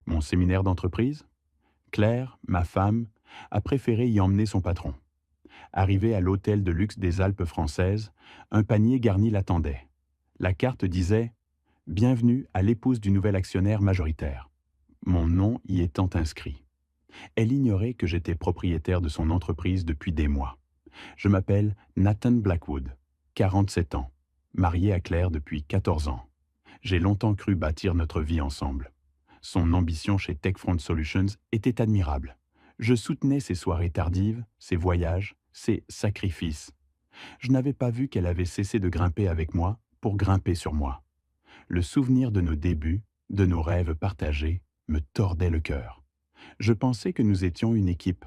Mon séminaire d'entreprise? Claire, ma femme, a préféré y emmener son patron. Arrivé à l'hôtel de luxe des Alpes françaises, un panier garni l'attendait. La carte disait «Bienvenue à l'épouse du nouvel actionnaire majoritaire». Mon nom y étant inscrit. Elle ignorait que j'étais propriétaire de son entreprise depuis des mois. Je m'appelle Nathan Blackwood, 47 ans, marié à Claire depuis 14 ans. J'ai longtemps cru bâtir notre vie ensemble. Son ambition chez Techfront Solutions était admirable. Je soutenais ses soirées tardives, ses voyages, ses sacrifices. Je n'avais pas vu qu'elle avait cessé de grimper avec moi pour grimper sur moi. Le souvenir de nos débuts, de nos rêves partagés, me tordait le cœur. Je pensais que nous étions une équipe.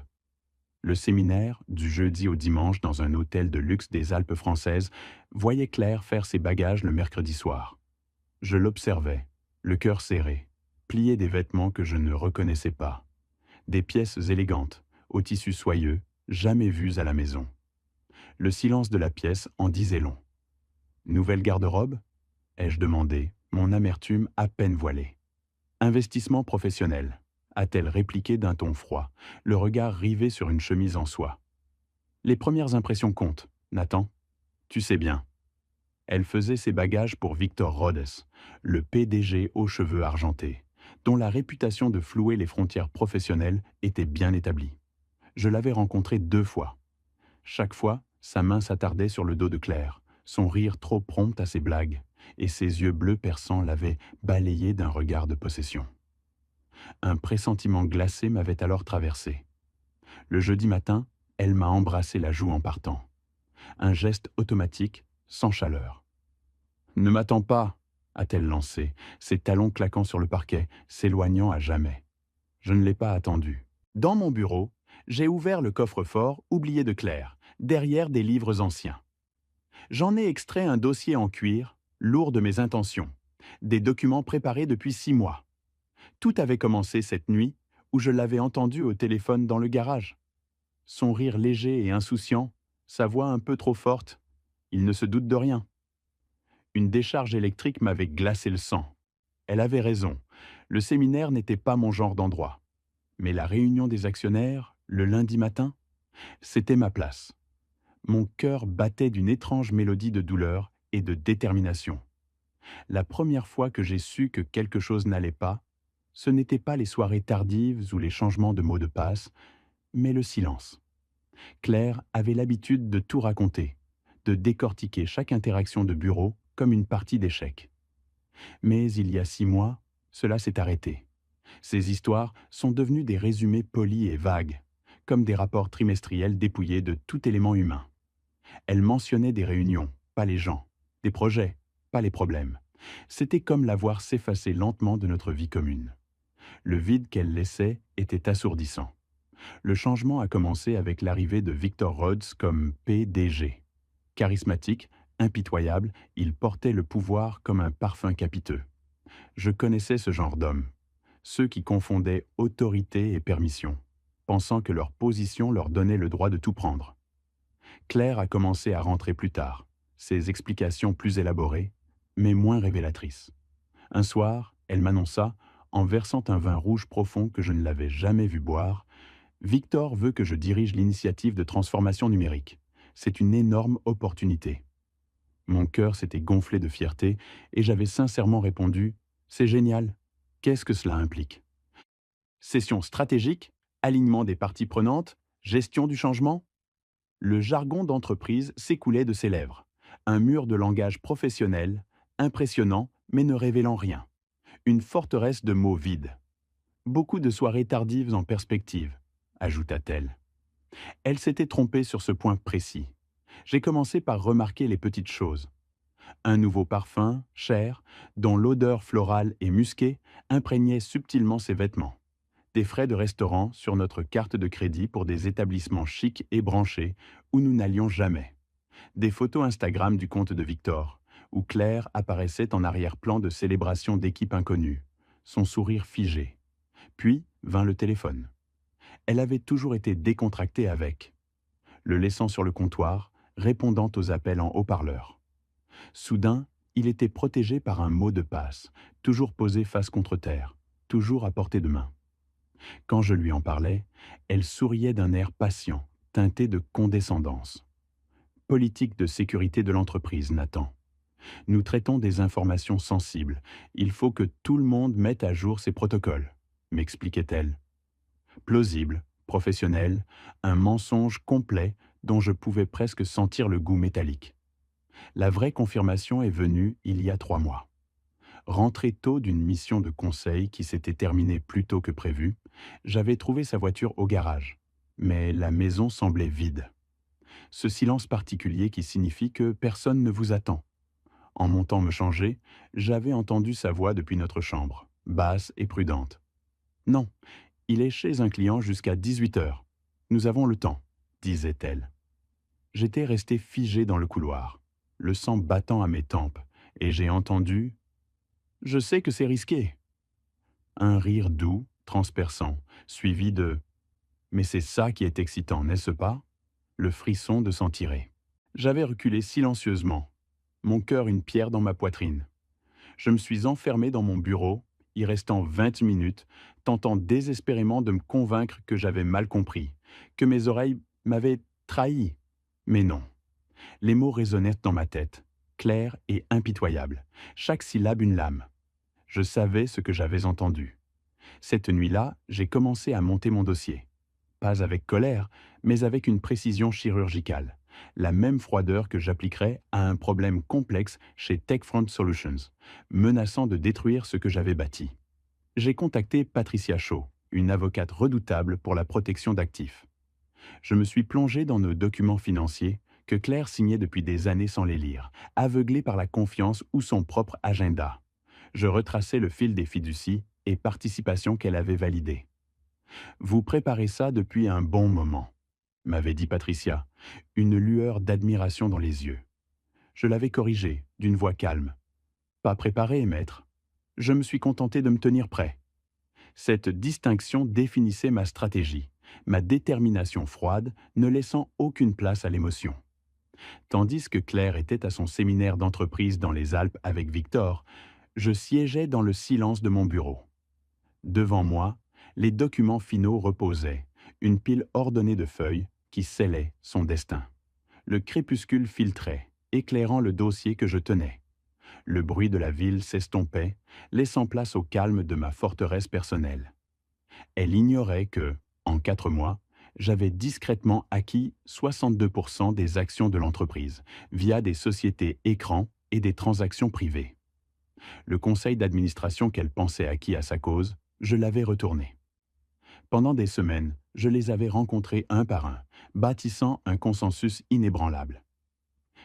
Le séminaire, du jeudi au dimanche dans un hôtel de luxe des Alpes françaises, voyait Claire faire ses bagages le mercredi soir. Je l'observais, le cœur serré, plier des vêtements que je ne reconnaissais pas. Des pièces élégantes, au tissu soyeux, jamais vues à la maison. Le silence de la pièce en disait long. Nouvelle garde-robe? Ai-je demandé, mon amertume à peine voilée. Investissement professionnel, a-t-elle répliqué d'un ton froid, le regard rivé sur une chemise en soie. Les premières impressions comptent, Nathan. Tu sais bien. Elle faisait ses bagages pour Victor Rhodes, le PDG aux cheveux argentés, dont la réputation de flouer les frontières professionnelles était bien établie. Je l'avais rencontré 2 fois. Chaque fois, sa main s'attardait sur le dos de Claire, son rire trop prompt à ses blagues, et ses yeux bleus perçants l'avaient balayé d'un regard de possession. Un pressentiment glacé m'avait alors traversé. Le jeudi matin, elle m'a embrassé la joue en partant. Un geste automatique, sans chaleur. «Ne m'attends pas», a-t-elle lancé, ses talons claquant sur le parquet, s'éloignant à jamais. Je ne l'ai pas attendu. Dans mon bureau, j'ai ouvert le coffre-fort oublié de Claire, derrière des livres anciens. J'en ai extrait un dossier en cuir, lourd de mes intentions, des documents préparés depuis 6 mois. Tout avait commencé cette nuit où je l'avais entendu au téléphone dans le garage. Son rire léger et insouciant, sa voix un peu trop forte, il ne se doute de rien. Une décharge électrique m'avait glacé le sang. Elle avait raison, le séminaire n'était pas mon genre d'endroit. Mais la réunion des actionnaires, le lundi matin, c'était ma place. Mon cœur battait d'une étrange mélodie de douleur et de détermination. La première fois que j'ai su que quelque chose n'allait pas, ce n'étaient pas les soirées tardives ou les changements de mots de passe, mais le silence. Claire avait l'habitude de tout raconter, de décortiquer chaque interaction de bureau comme une partie d'échecs. Mais il y a 6 mois, cela s'est arrêté. Ces histoires sont devenues des résumés polis et vagues, comme des rapports trimestriels dépouillés de tout élément humain. Elle mentionnait des réunions, pas les gens, des projets, pas les problèmes. C'était comme la voir s'effacer lentement de notre vie commune. Le vide qu'elle laissait était assourdissant. Le changement a commencé avec l'arrivée de Victor Rhodes comme PDG. Charismatique, impitoyable, il portait le pouvoir comme un parfum capiteux. Je connaissais ce genre d'hommes, ceux qui confondaient autorité et permission, pensant que leur position leur donnait le droit de tout prendre. Claire a commencé à rentrer plus tard, ses explications plus élaborées, mais moins révélatrices. Un soir, elle m'annonça, en versant un vin rouge profond que je ne l'avais jamais vu boire, «Victor veut que je dirige l'initiative de transformation numérique. C'est une énorme opportunité.» Mon cœur s'était gonflé de fierté et j'avais sincèrement répondu «C'est génial. Qu'est-ce que cela implique?» Session stratégique, alignement des parties prenantes, gestion du changement? Le jargon d'entreprise s'écoulait de ses lèvres. Un mur de langage professionnel, impressionnant mais ne révélant rien. Une forteresse de mots vides. Beaucoup de soirées tardives en perspective, ajouta-t-elle. Elle s'était trompée sur ce point précis. J'ai commencé par remarquer les petites choses. Un nouveau parfum, cher, dont l'odeur florale et musquée imprégnait subtilement ses vêtements. Des frais de restaurant sur notre carte de crédit pour des établissements chics et branchés où nous n'allions jamais. Des photos Instagram du compte de Victor, où Claire apparaissait en arrière-plan de célébrations d'équipes inconnues, son sourire figé. Puis vint le téléphone. Elle avait toujours été décontractée avec, le laissant sur le comptoir, répondant aux appels en haut-parleur. Soudain, il était protégé par un mot de passe, toujours posé face contre terre. toujours à portée de main. Quand je lui en parlais, elle souriait d'un air patient, teinté de condescendance. Politique de sécurité de l'entreprise, Nathan. Nous traitons des informations sensibles. Il faut que tout le monde mette à jour ses protocoles, m'expliquait-elle. Plausible, professionnel, un mensonge complet dont je pouvais presque sentir le goût métallique. La vraie confirmation est venue il y a 3 mois. Rentré tôt d'une mission de conseil qui s'était terminée plus tôt que prévu, j'avais trouvé sa voiture au garage. Mais la maison semblait vide. Ce silence particulier qui signifie que personne ne vous attend. En montant me changer, j'avais entendu sa voix depuis notre chambre, basse et prudente. Non, il est chez un client jusqu'à 18 heures. Nous avons le temps, disait-elle. J'étais resté figé dans le couloir, le sang battant à mes tempes, et j'ai entendu « Je sais que c'est risqué ». Un rire doux, transperçant, suivi de « Mais c'est ça qui est excitant, n'est-ce pas ?» Le frisson de s'en tirer. J'avais reculé silencieusement, mon cœur une pierre dans ma poitrine. Je me suis enfermé dans mon bureau, y restant 20 minutes, tentant désespérément de me convaincre que j'avais mal compris, que mes oreilles m'avaient trahi. Mais non. Les mots résonnèrent dans ma tête, clairs et impitoyables, chaque syllabe une lame. Je savais ce que j'avais entendu. Cette nuit-là, j'ai commencé à monter mon dossier. Pas avec colère, mais avec une précision chirurgicale. La même froideur que j'appliquerais à un problème complexe chez Techfront Solutions, menaçant de détruire ce que j'avais bâti. J'ai contacté Patricia Shaw, une avocate redoutable pour la protection d'actifs. Je me suis plongé dans nos documents financiers que Claire signait depuis des années sans les lire, aveuglée par la confiance ou son propre agenda. Je retraçais le fil des fiducies et participations qu'elle avait validées. Vous préparez ça depuis un bon moment, m'avait dit Patricia, une lueur d'admiration dans les yeux. Je l'avais corrigé, d'une voix calme. Pas préparé, maître. Je me suis contenté de me tenir prêt. Cette distinction définissait ma stratégie, ma détermination froide, ne laissant aucune place à l'émotion. Tandis que Claire était à son séminaire d'entreprise dans les Alpes avec Victor, je siégeais dans le silence de mon bureau. Devant moi, les documents finaux reposaient, une pile ordonnée de feuilles qui scellaient son destin. Le crépuscule filtrait, éclairant le dossier que je tenais. Le bruit de la ville s'estompait, laissant place au calme de ma forteresse personnelle. Elle ignorait que, en 4 mois, j'avais discrètement acquis 62% des actions de l'entreprise, via des sociétés écrans et des transactions privées. Le conseil d'administration qu'elle pensait acquis à sa cause, je l'avais retourné. Pendant des semaines, je les avais rencontrés un par un, bâtissant un consensus inébranlable.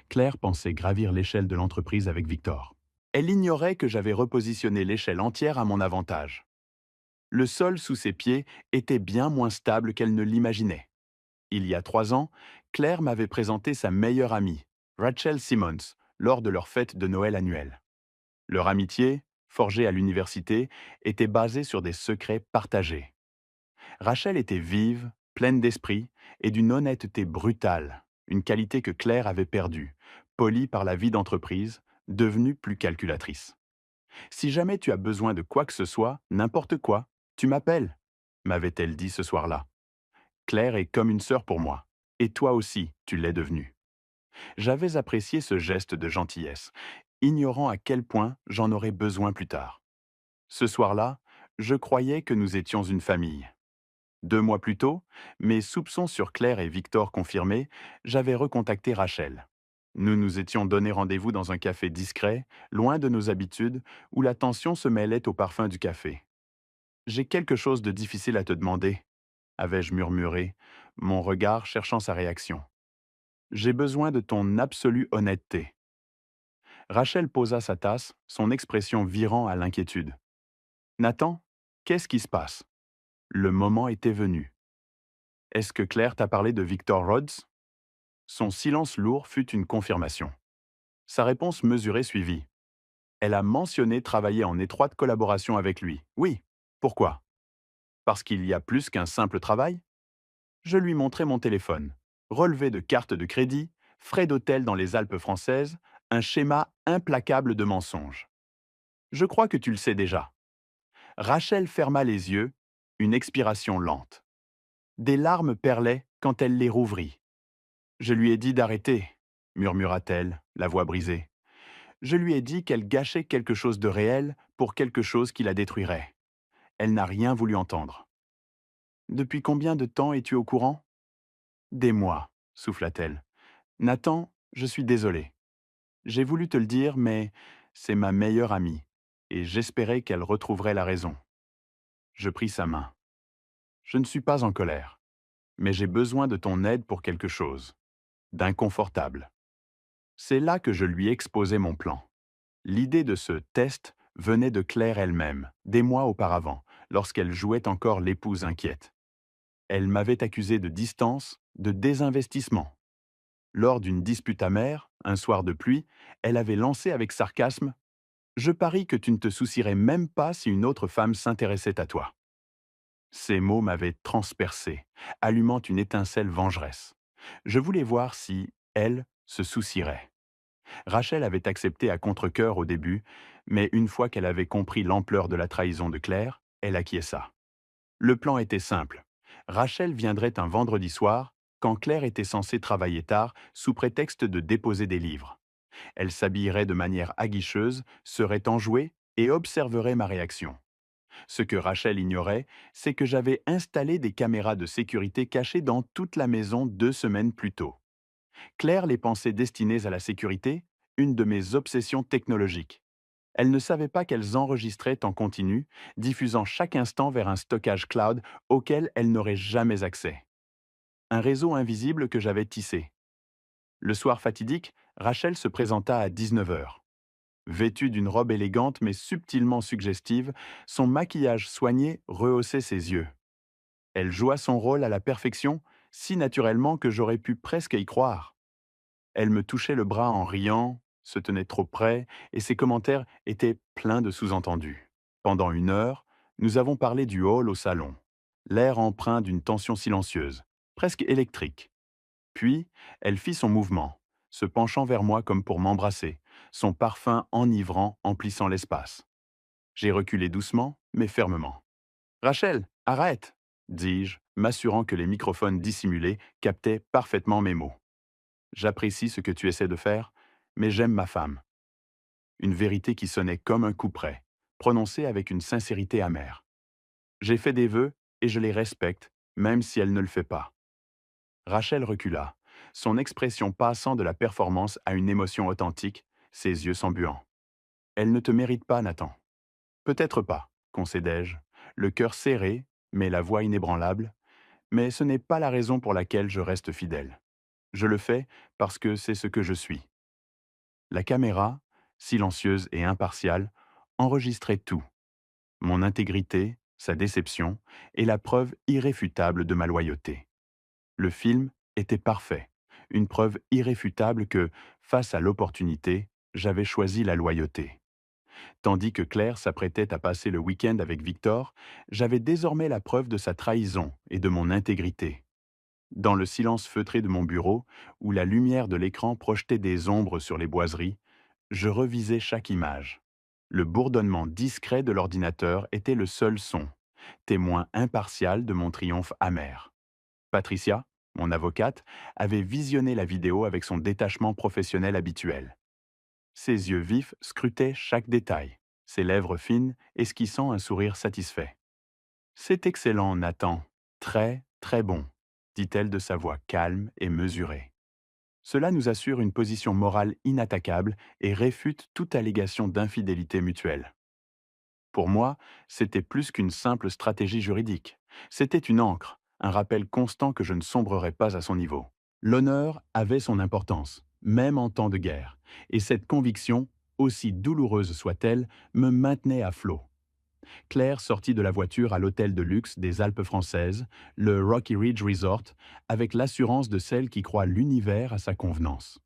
Claire pensait gravir l'échelle de l'entreprise avec Victor. Elle ignorait que j'avais repositionné l'échelle entière à mon avantage. Le sol sous ses pieds était bien moins stable qu'elle ne l'imaginait. Il y a 3 ans, Claire m'avait présenté sa meilleure amie, Rachel Simmons, lors de leur fête de Noël annuelle. Leur amitié, forgée à l'université, était basée sur des secrets partagés. Rachel était vive, pleine d'esprit et d'une honnêteté brutale, une qualité que Claire avait perdue, polie par la vie d'entreprise, devenue plus calculatrice. Si jamais tu as besoin de quoi que ce soit, n'importe quoi, tu m'appelles, m'avait-elle dit ce soir-là. Claire est comme une sœur pour moi, et toi aussi, tu l'es devenue. J'avais apprécié ce geste de gentillesse, ignorant à quel point j'en aurais besoin plus tard. Ce soir-là, je croyais que nous étions une famille. 2 mois plus tôt, mes soupçons sur Claire et Victor confirmés, j'avais recontacté Rachel. Nous nous étions donné rendez-vous dans un café discret, loin de nos habitudes, où la tension se mêlait au parfum du café. J'ai quelque chose de difficile à te demander, avais-je murmuré, mon regard cherchant sa réaction. J'ai besoin de ton absolue honnêteté. Rachel posa sa tasse, son expression virant à l'inquiétude. Nathan, qu'est-ce qui se passe? Le moment était venu. Est-ce que Claire t'a parlé de Victor Rhodes? Son silence lourd fut une confirmation. Sa réponse mesurée suivit. Elle a mentionné travailler en étroite collaboration avec lui. Oui. Pourquoi? Parce qu'il y a plus qu'un simple travail? Je lui montrai mon téléphone. Relevé de cartes de crédit, frais d'hôtel dans les Alpes françaises, un schéma implacable de mensonges. Je crois que tu le sais déjà. Rachel ferma les yeux, une expiration lente. Des larmes perlaient quand elle les rouvrit. Je lui ai dit d'arrêter, murmura-t-elle, la voix brisée. Je lui ai dit qu'elle gâchait quelque chose de réel pour quelque chose qui la détruirait. Elle n'a rien voulu entendre. Depuis combien de temps es-tu au courant? Des mois, souffla-t-elle. Nathan, je suis désolé. J'ai voulu te le dire, mais c'est ma meilleure amie, et j'espérais qu'elle retrouverait la raison. Je pris sa main. Je ne suis pas en colère, mais j'ai besoin de ton aide pour quelque chose, d'inconfortable. C'est là que je lui exposai mon plan. L'idée de ce test venait de Claire elle-même, des mois auparavant, lorsqu'elle jouait encore l'épouse inquiète. Elle m'avait accusé de distance, de désinvestissement. Lors d'une dispute amère, un soir de pluie, elle avait lancé avec sarcasme: Je parie que tu ne te soucierais même pas si une autre femme s'intéressait à toi. Ces mots m'avaient transpercé, allumant une étincelle vengeresse. Je voulais voir si, elle, se soucierait. Rachel avait accepté à contre-cœur au début, mais une fois qu'elle avait compris l'ampleur de la trahison de Claire, elle acquiesça. Le plan était simple. Rachel viendrait un vendredi soir, quand Claire était censée travailler tard, sous prétexte de déposer des livres. Elle s'habillerait de manière aguicheuse, serait enjouée et observerait ma réaction. Ce que Rachel ignorait, c'est que j'avais installé des caméras de sécurité cachées dans toute la maison 2 semaines plus tôt. Claire les pensait destinées à la sécurité, une de mes obsessions technologiques. Elle ne savait pas qu'elles enregistraient en continu, diffusant chaque instant vers un stockage cloud auquel elle n'aurait jamais accès. Un réseau invisible que j'avais tissé. Le soir fatidique, Rachel se présenta à 19 heures. Vêtue d'une robe élégante mais subtilement suggestive, son maquillage soigné rehaussait ses yeux. Elle joua son rôle à la perfection, si naturellement que j'aurais pu presque y croire. Elle me touchait le bras en riant, se tenait trop près, et ses commentaires étaient pleins de sous-entendus. Pendant 1 heure, nous avons parlé du hall au salon, l'air empreint d'une tension silencieuse, presque électrique. Puis, elle fit son mouvement, se penchant vers moi comme pour m'embrasser, son parfum enivrant emplissant l'espace. J'ai reculé doucement, mais fermement. Rachel, arrête, dis-je, m'assurant que les microphones dissimulés captaient parfaitement mes mots. J'apprécie ce que tu essaies de faire, mais j'aime ma femme. Une vérité qui sonnait comme un coup près, prononcée avec une sincérité amère. J'ai fait des vœux et je les respecte, même si elle ne le fait pas. Rachel recula, son expression passant de la performance à une émotion authentique, ses yeux s'embuant. Elle ne te mérite pas, Nathan. Peut-être pas, concédai-je, le cœur serré, mais la voix inébranlable, mais ce n'est pas la raison pour laquelle je reste fidèle. Je le fais parce que c'est ce que je suis. La caméra, silencieuse et impartiale, enregistrait tout. Mon intégrité, sa déception, et la preuve irréfutable de ma loyauté. Le film était parfait, une preuve irréfutable que, face à l'opportunité, j'avais choisi la loyauté. Tandis que Claire s'apprêtait à passer le week-end avec Victor, j'avais désormais la preuve de sa trahison et de mon intégrité. Dans le silence feutré de mon bureau, où la lumière de l'écran projetait des ombres sur les boiseries, je revisais chaque image. Le bourdonnement discret de l'ordinateur était le seul son, témoin impartial de mon triomphe amer. Patricia, mon avocate, avait visionné la vidéo avec son détachement professionnel habituel. Ses yeux vifs scrutaient chaque détail, ses lèvres fines esquissant un sourire satisfait. C'est excellent, Nathan. Très, très bon, dit-elle de sa voix calme et mesurée. Cela nous assure une position morale inattaquable et réfute toute allégation d'infidélité mutuelle. Pour moi, c'était plus qu'une simple stratégie juridique. C'était une ancre, un rappel constant que je ne sombrerais pas à son niveau. L'honneur avait son importance, même en temps de guerre, et cette conviction, aussi douloureuse soit-elle, me maintenait à flot. Claire sortit de la voiture à l'hôtel de luxe des Alpes françaises, le Rocky Ridge Resort, avec l'assurance de celle qui croit l'univers à sa convenance.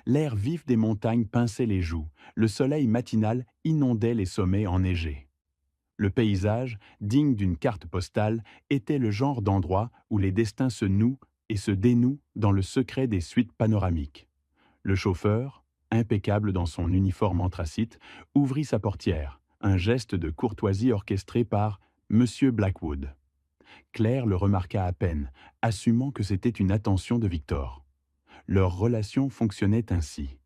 L'air vif des montagnes pinçait les joues, le soleil matinal inondait les sommets enneigés. Le paysage, digne d'une carte postale, était le genre d'endroit où les destins se nouent et se dénouent dans le secret des suites panoramiques. Le chauffeur, impeccable dans son uniforme anthracite, ouvrit sa portière, un geste de courtoisie orchestré par Monsieur Blackwood. Claire le remarqua à peine, assumant que c'était une attention de Victor. Leur relation fonctionnait ainsi.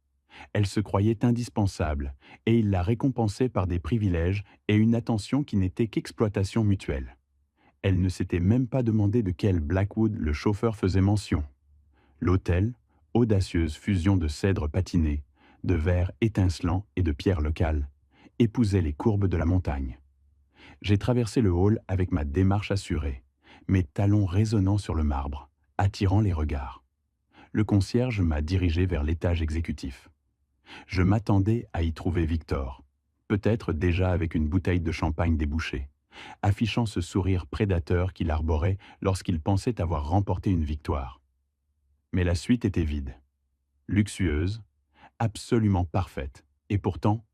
Elle se croyait indispensable, et il la récompensait par des privilèges et une attention qui n'était qu'exploitation mutuelle. Elle ne s'était même pas demandé de quel Blackwood le chauffeur faisait mention. L'hôtel, audacieuse fusion de cèdres patinés, de verre étincelant et de pierres locales, épousait les courbes de la montagne. J'ai traversé le hall avec ma démarche assurée, mes talons résonnant sur le marbre, attirant les regards. Le concierge m'a dirigé vers l'étage exécutif. Je m'attendais à y trouver Victor, peut-être déjà avec une bouteille de champagne débouchée, affichant ce sourire prédateur qu'il arborait lorsqu'il pensait avoir remporté une victoire. Mais la suite était vide, luxueuse, absolument parfaite, et pourtant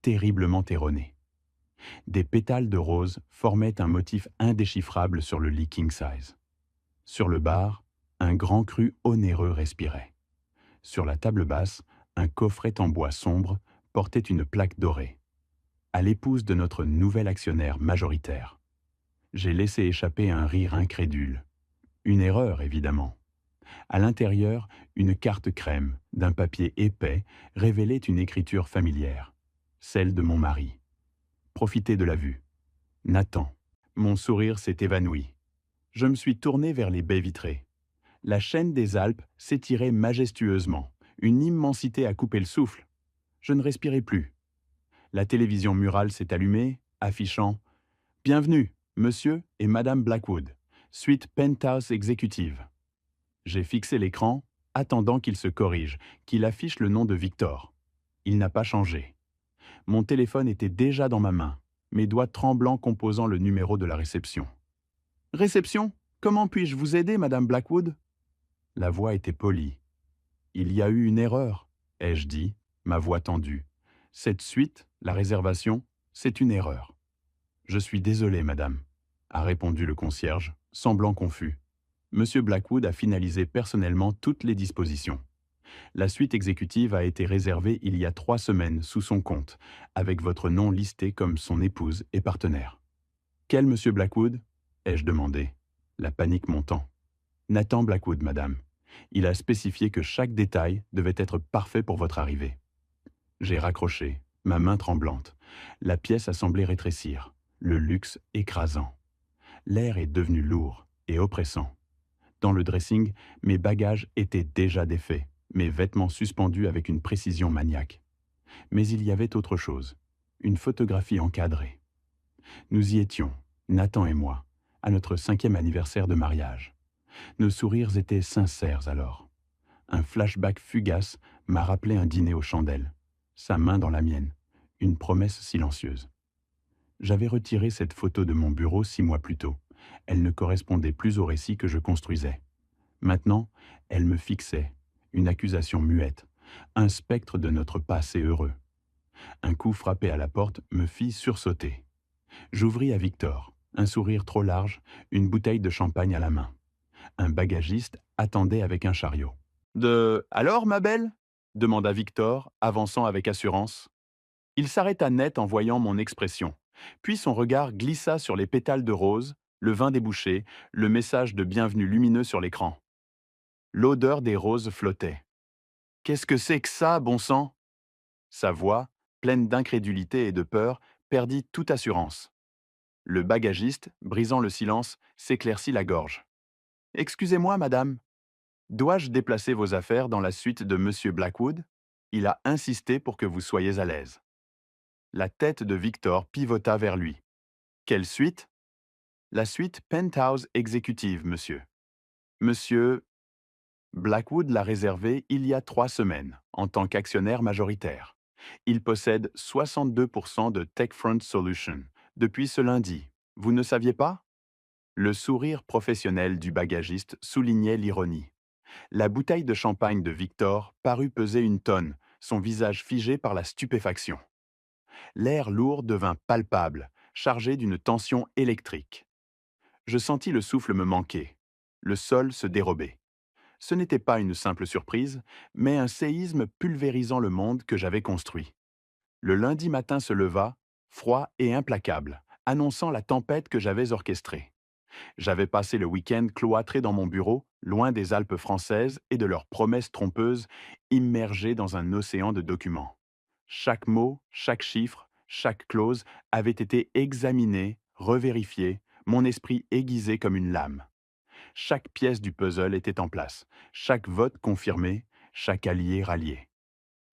terriblement erronée. Des pétales de rose formaient un motif indéchiffrable sur le lit king size. Sur le bar, un grand cru onéreux respirait. Sur la table basse, un coffret en bois sombre portait une plaque dorée. À l'épouse de notre nouvel actionnaire majoritaire. J'ai laissé échapper un rire incrédule. Une erreur, évidemment. À l'intérieur, une carte crème, d'un papier épais, révélait une écriture familière. Celle de mon mari. Profitez de la vue. Nathan. Mon sourire s'est évanoui. Je me suis tourné vers les baies vitrées. La chaîne des Alpes s'étirait majestueusement, une immensité à couper le souffle. Je ne respirais plus. La télévision murale s'est allumée, affichant « Bienvenue, monsieur et madame Blackwood, suite Penthouse exécutive ». J'ai fixé l'écran, attendant qu'il se corrige, qu'il affiche le nom de Victor. Il n'a pas changé. Mon téléphone était déjà dans ma main, mes doigts tremblants composant le numéro de la réception. « Réception ? Comment puis-je vous aider, madame Blackwood ?» La voix était polie. « Il y a eu une erreur, » ai-je dit, ma voix tendue. « Cette suite, la réservation, c'est une erreur. »« Je suis désolé, madame, » a répondu le concierge, semblant confus. Monsieur Blackwood a finalisé personnellement toutes les dispositions. La suite exécutive a été réservée il y a 3 semaines sous son compte, avec votre nom listé comme son épouse et partenaire. « Quel monsieur Blackwood ?» ai-je demandé, la panique montant. « Nathan Blackwood, madame. Il a spécifié que chaque détail devait être parfait pour votre arrivée. » J'ai raccroché, ma main tremblante. La pièce a semblé rétrécir, le luxe écrasant. L'air est devenu lourd et oppressant. Dans le dressing, mes bagages étaient déjà défaits, mes vêtements suspendus avec une précision maniaque. Mais il y avait autre chose, une photographie encadrée. Nous y étions, Nathan et moi, à notre 5e anniversaire de mariage. Nos sourires étaient sincères alors. Un flashback fugace m'a rappelé un dîner aux chandelles, sa main dans la mienne, une promesse silencieuse. J'avais retiré cette photo de mon bureau 6 mois plus tôt. Elle ne correspondait plus au récit que je construisais. Maintenant, elle me fixait, une accusation muette, un spectre de notre passé heureux. Un coup frappé à la porte me fit sursauter. J'ouvris à Victor, un sourire trop large, une bouteille de champagne à la main. Un bagagiste attendait avec un chariot. « Alors, ma belle ?» demanda Victor, avançant avec assurance. Il s'arrêta net en voyant mon expression. Puis son regard glissa sur les pétales de rose, le vin débouché, le message de bienvenue lumineux sur l'écran. L'odeur des roses flottait. « Qu'est-ce que c'est que ça, bon sang ?» Sa voix, pleine d'incrédulité et de peur, perdit toute assurance. Le bagagiste, brisant le silence, s'éclaircit la gorge. « Excusez-moi, madame. Dois-je déplacer vos affaires dans la suite de Monsieur Blackwood ? Il a insisté pour que vous soyez à l'aise. » La tête de Victor pivota vers lui. « Quelle suite ? » ?»« La suite Penthouse exécutive, monsieur. Monsieur Blackwood l'a réservée il y a 3 semaines, en tant qu'actionnaire majoritaire. Il possède 62% de Techfront Solutions depuis ce lundi. Vous ne saviez pas ? Le sourire professionnel du bagagiste soulignait l'ironie. La bouteille de champagne de Victor parut peser 1 tonne, son visage figé par la stupéfaction. L'air lourd devint palpable, chargé d'une tension électrique. Je sentis le souffle me manquer, le sol se dérober. Ce n'était pas une simple surprise, mais un séisme pulvérisant le monde que j'avais construit. Le lundi matin se leva, froid et implacable, annonçant la tempête que j'avais orchestrée. J'avais passé le week-end cloîtré dans mon bureau, loin des Alpes françaises et de leurs promesses trompeuses, immergé dans un océan de documents. Chaque mot, chaque chiffre, chaque clause avait été examiné, revérifié, mon esprit aiguisé comme une lame. Chaque pièce du puzzle était en place, chaque vote confirmé, chaque allié rallié.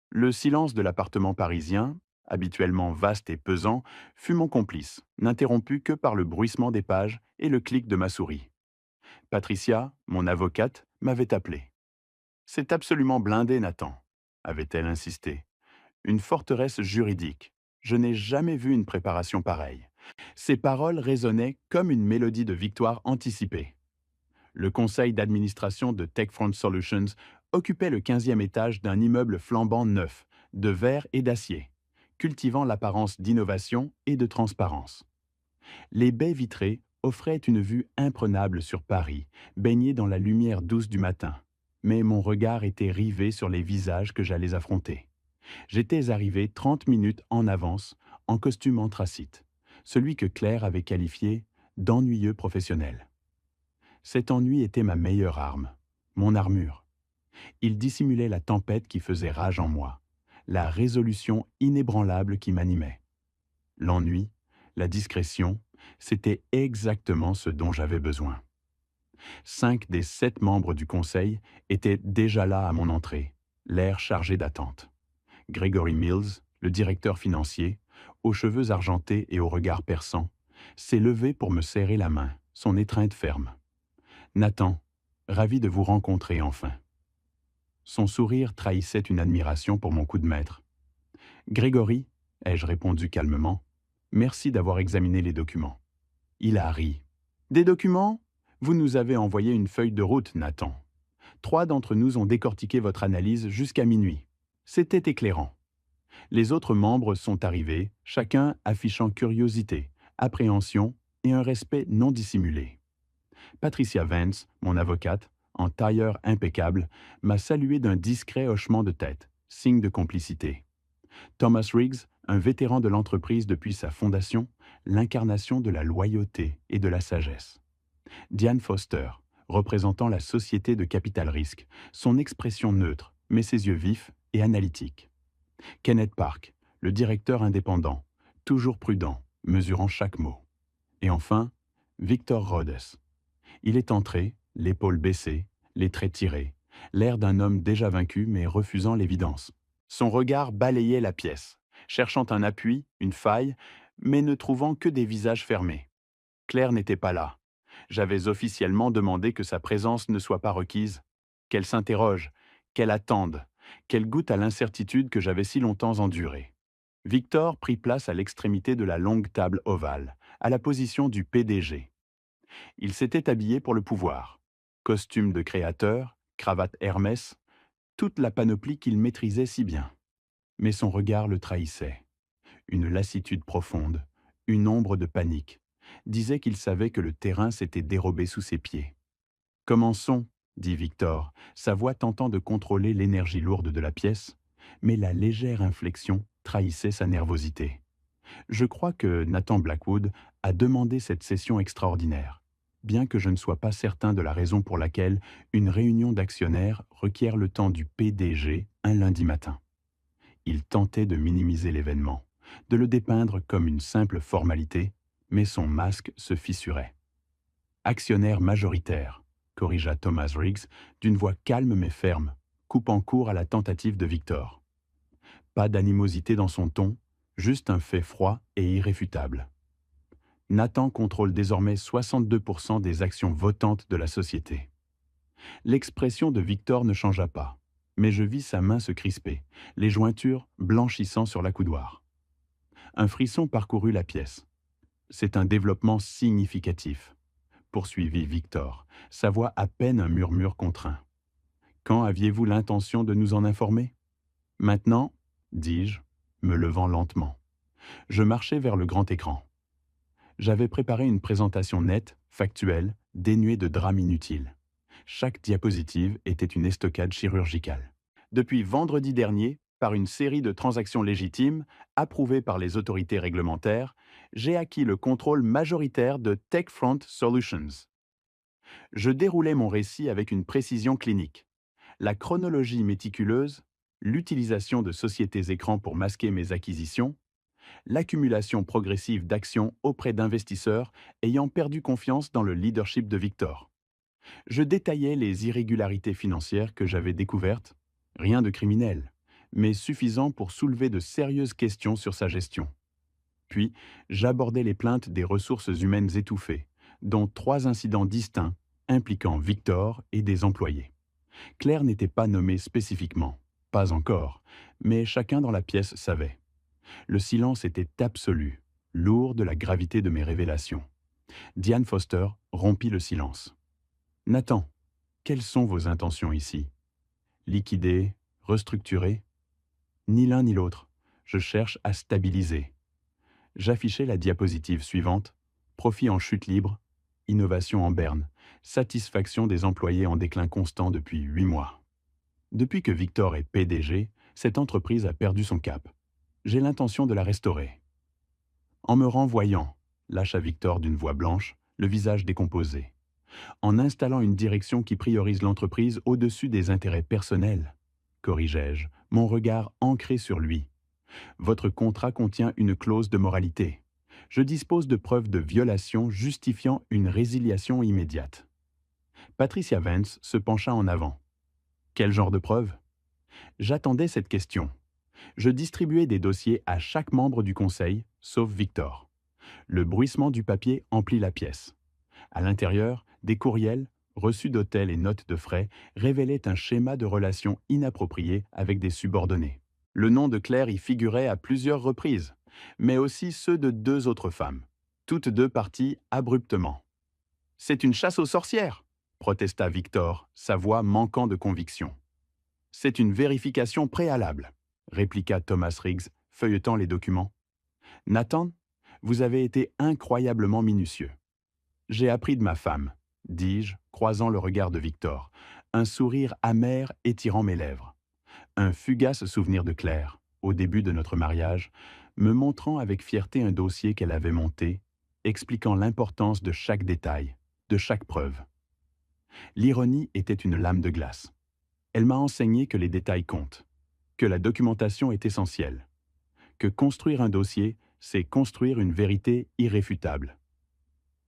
Le silence de l'appartement parisien, habituellement vaste et pesant, fut mon complice, n'interrompu que par le bruissement des pages et le clic de ma souris. Patricia, mon avocate, m'avait appelé. C'est absolument blindé, Nathan, avait-elle insisté. Une forteresse juridique. Je n'ai jamais vu une préparation pareille. Ses paroles résonnaient comme une mélodie de victoire anticipée. Le conseil d'administration de Techfront Solutions occupait le 15e étage d'un immeuble flambant neuf, de verre et d'acier, cultivant l'apparence d'innovation et de transparence. Les baies vitrées offraient une vue imprenable sur Paris, baignée dans la lumière douce du matin. Mais mon regard était rivé sur les visages que j'allais affronter. J'étais arrivé 30 minutes en avance, en costume anthracite, celui que Claire avait qualifié d'ennuyeux professionnel. Cet ennui était ma meilleure arme, mon armure. Il dissimulait la tempête qui faisait rage en moi, la résolution inébranlable qui m'animait. L'ennui, la discrétion, c'était exactement ce dont j'avais besoin. 5 des 7 membres du conseil étaient déjà là à mon entrée, l'air chargé d'attente. Gregory Mills, le directeur financier, aux cheveux argentés et au regard perçant, s'est levé pour me serrer la main, son étreinte ferme. Nathan, ravi de vous rencontrer enfin. Son sourire trahissait une admiration pour mon coup de maître. Grégory, ai-je répondu calmement, merci d'avoir examiné les documents. Il a ri. Des documents? Vous nous avez envoyé une feuille de route, Nathan. 3 d'entre nous ont décortiqué votre analyse jusqu'à minuit. C'était éclairant. Les autres membres sont arrivés, chacun affichant curiosité, appréhension et un respect non dissimulé. Patricia Vance, mon avocate, en tailleur impeccable, m'a salué d'un discret hochement de tête, signe de complicité. Thomas Riggs, un vétéran de l'entreprise depuis sa fondation, l'incarnation de la loyauté et de la sagesse. Diane Foster, représentant la société de capital risque, son expression neutre, mais ses yeux vifs et analytiques. Kenneth Park, le directeur indépendant, toujours prudent, mesurant chaque mot. Et enfin, Victor Rhodes. Il est entré, l'épaule baissée, les traits tirés, l'air d'un homme déjà vaincu mais refusant l'évidence. Son regard balayait la pièce, cherchant un appui, une faille, mais ne trouvant que des visages fermés. Claire n'était pas là. J'avais officiellement demandé que sa présence ne soit pas requise, qu'elle s'interroge, qu'elle attende, qu'elle goûte à l'incertitude que j'avais si longtemps endurée. Victor prit place à l'extrémité de la longue table ovale, à la position du PDG. Il s'était habillé pour le pouvoir. Costume de créateur, cravate Hermès, toute la panoplie qu'il maîtrisait si bien. Mais son regard le trahissait. Une lassitude profonde, une ombre de panique, disait qu'il savait que le terrain s'était dérobé sous ses pieds. « Commençons », dit Victor, sa voix tentant de contrôler l'énergie lourde de la pièce, mais la légère inflexion trahissait sa nervosité. Je crois que Nathan Blackwood a demandé cette session extraordinaire, bien que je ne sois pas certain de la raison pour laquelle une réunion d'actionnaires requiert le temps du PDG un lundi matin. Il tentait de minimiser l'événement, de le dépeindre comme une simple formalité, mais son masque se fissurait. Actionnaire majoritaire, corrigea Thomas Riggs d'une voix calme mais ferme, coupant court à la tentative de Victor. Pas d'animosité dans son ton, juste un fait froid et irréfutable. Nathan contrôle désormais 62% des actions votantes de la société. L'expression de Victor ne changea pas, mais je vis sa main se crisper, les jointures blanchissant sur l'accoudoir. Un frisson parcourut la pièce. C'est un développement significatif, poursuivit Victor, sa voix à peine un murmure contraint. Quand aviez-vous l'intention de nous en informer? Maintenant, dis-je, me levant lentement. Je marchais vers le grand écran. J'avais préparé une présentation nette, factuelle, dénuée de drames inutiles. Chaque diapositive était une estocade chirurgicale. Depuis vendredi dernier, par une série de transactions légitimes, approuvées par les autorités réglementaires, j'ai acquis le contrôle majoritaire de Techfront Solutions. Je déroulais mon récit avec une précision clinique. La chronologie méticuleuse, l'utilisation de sociétés écrans pour masquer mes acquisitions, l'accumulation progressive d'actions auprès d'investisseurs ayant perdu confiance dans le leadership de Victor. Je détaillais les irrégularités financières que j'avais découvertes, rien de criminel, mais suffisant pour soulever de sérieuses questions sur sa gestion. Puis, j'abordais les plaintes des ressources humaines étouffées, dont 3 incidents distincts impliquant Victor et des employés. Claire n'était pas nommée spécifiquement, pas encore, mais chacun dans la pièce savait. Le silence était absolu, lourd de la gravité de mes révélations. Diane Foster rompit le silence. Nathan, quelles sont vos intentions ici? Liquider, restructurer? Ni l'un ni l'autre. Je cherche à stabiliser. J'affichais la diapositive suivante. Profit en chute libre, innovation en berne, satisfaction des employés en déclin constant depuis 8 mois. Depuis que Victor est PDG, cette entreprise a perdu son cap. J'ai l'intention de la restaurer. En me renvoyant, lâcha Victor d'une voix blanche, le visage décomposé. En installant une direction qui priorise l'entreprise au-dessus des intérêts personnels, corrigeai-je, mon regard ancré sur lui. Votre contrat contient une clause de moralité. Je dispose de preuves de violation justifiant une résiliation immédiate. Patricia Vance se pencha en avant. Quel genre de preuves? J'attendais cette question. Je distribuais des dossiers à chaque membre du conseil, sauf Victor. Le bruissement du papier emplit la pièce. À l'intérieur, des courriels, reçus d'hôtels et notes de frais, révélaient un schéma de relations inappropriées avec des subordonnés. Le nom de Claire y figurait à plusieurs reprises, mais aussi ceux de 2 autres femmes, toutes 2 parties abruptement. « C'est une chasse aux sorcières !» protesta Victor, sa voix manquant de conviction. « C'est une vérification préalable !» répliqua Thomas Riggs, feuilletant les documents. « Nathan, vous avez été incroyablement minutieux. » « J'ai appris de ma femme, dis-je, croisant le regard de Victor, un sourire amer étirant mes lèvres. Un fugace souvenir de Claire, au début de notre mariage, me montrant avec fierté un dossier qu'elle avait monté, expliquant l'importance de chaque détail, de chaque preuve. L'ironie était une lame de glace. Elle m'a enseigné que les détails comptent, que la documentation est essentielle, que construire un dossier, c'est construire une vérité irréfutable.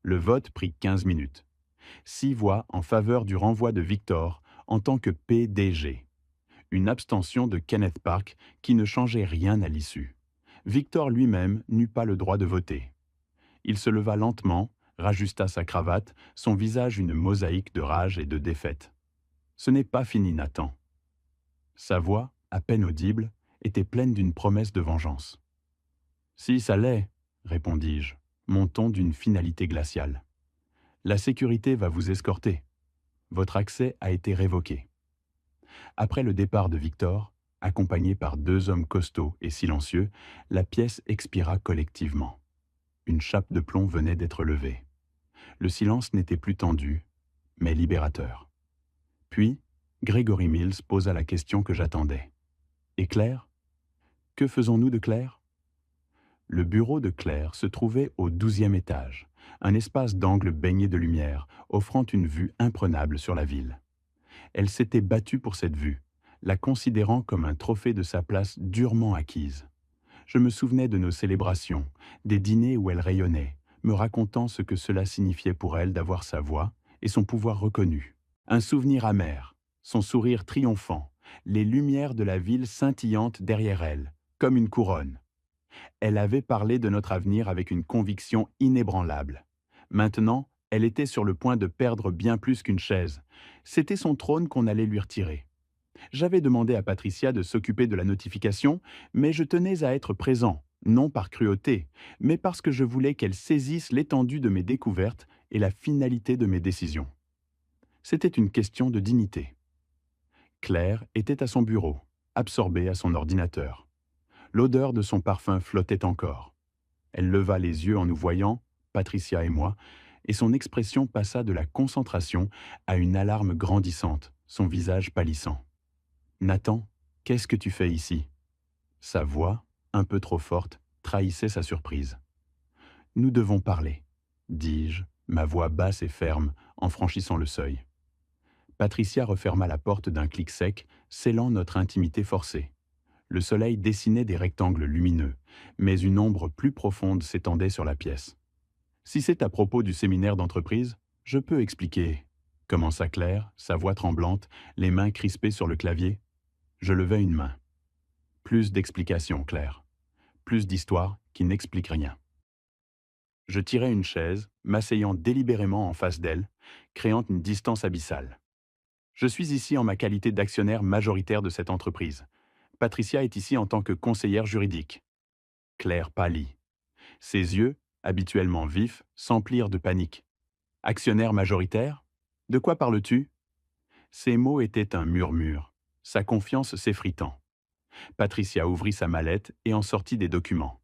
Le vote prit 15 minutes. 6 voix en faveur du renvoi de Victor en tant que PDG. Une abstention de Kenneth Park qui ne changeait rien à l'issue. Victor lui-même n'eut pas le droit de voter. Il se leva lentement, rajusta sa cravate, son visage une mosaïque de rage et de défaite. Ce n'est pas fini, Nathan. Sa voix, à peine audible, était pleine d'une promesse de vengeance. Si ça l'est, répondis-je, mon ton d'une finalité glaciale. La sécurité va vous escorter. Votre accès a été révoqué. Après le départ de Victor, accompagné par 2 hommes costauds et silencieux, la pièce expira collectivement. Une chape de plomb venait d'être levée. Le silence n'était plus tendu, mais libérateur. Puis, Gregory Mills posa la question que j'attendais. « Et Claire? Que faisons-nous de Claire ?» Le bureau de Claire se trouvait au 12e étage, un espace d'angle baigné de lumière, offrant une vue imprenable sur la ville. Elle s'était battue pour cette vue, la considérant comme un trophée de sa place durement acquise. Je me souvenais de nos célébrations, des dîners où elle rayonnait, me racontant ce que cela signifiait pour elle d'avoir sa voix et son pouvoir reconnu. Un souvenir amer, son sourire triomphant, les lumières de la ville scintillantes derrière elle, comme une couronne. Elle avait parlé de notre avenir avec une conviction inébranlable. Maintenant, elle était sur le point de perdre bien plus qu'une chaise. C'était son trône qu'on allait lui retirer. J'avais demandé à Patricia de s'occuper de la notification, mais je tenais à être présent, non par cruauté, mais parce que je voulais qu'elle saisisse l'étendue de mes découvertes et la finalité de mes décisions. C'était une question de dignité. Claire était à son bureau, absorbée à son ordinateur. L'odeur de son parfum flottait encore. Elle leva les yeux en nous voyant, Patricia et moi, et son expression passa de la concentration à une alarme grandissante, son visage pâlissant. « Nathan, qu'est-ce que tu fais ici ?» Sa voix, un peu trop forte, trahissait sa surprise. « Nous devons parler, dis-je, ma voix basse et ferme, en franchissant le seuil. Patricia referma la porte d'un clic sec, scellant notre intimité forcée. Le soleil dessinait des rectangles lumineux, mais une ombre plus profonde s'étendait sur la pièce. « Si c'est à propos du séminaire d'entreprise, je peux expliquer, » commença Claire, sa voix tremblante, les mains crispées sur le clavier. Je levai une main. Plus d'explications, Claire. Plus d'histoires qui n'expliquent rien. Je tirai une chaise, m'asseyant délibérément en face d'elle, créant une distance abyssale. Je suis ici en ma qualité d'actionnaire majoritaire de cette entreprise. Patricia est ici en tant que conseillère juridique. Claire pâlit. Ses yeux, habituellement vifs, s'emplirent de panique. Actionnaire majoritaire? De quoi parles-tu? Ces mots étaient un murmure, sa confiance s'effritant. Patricia ouvrit sa mallette et en sortit des documents.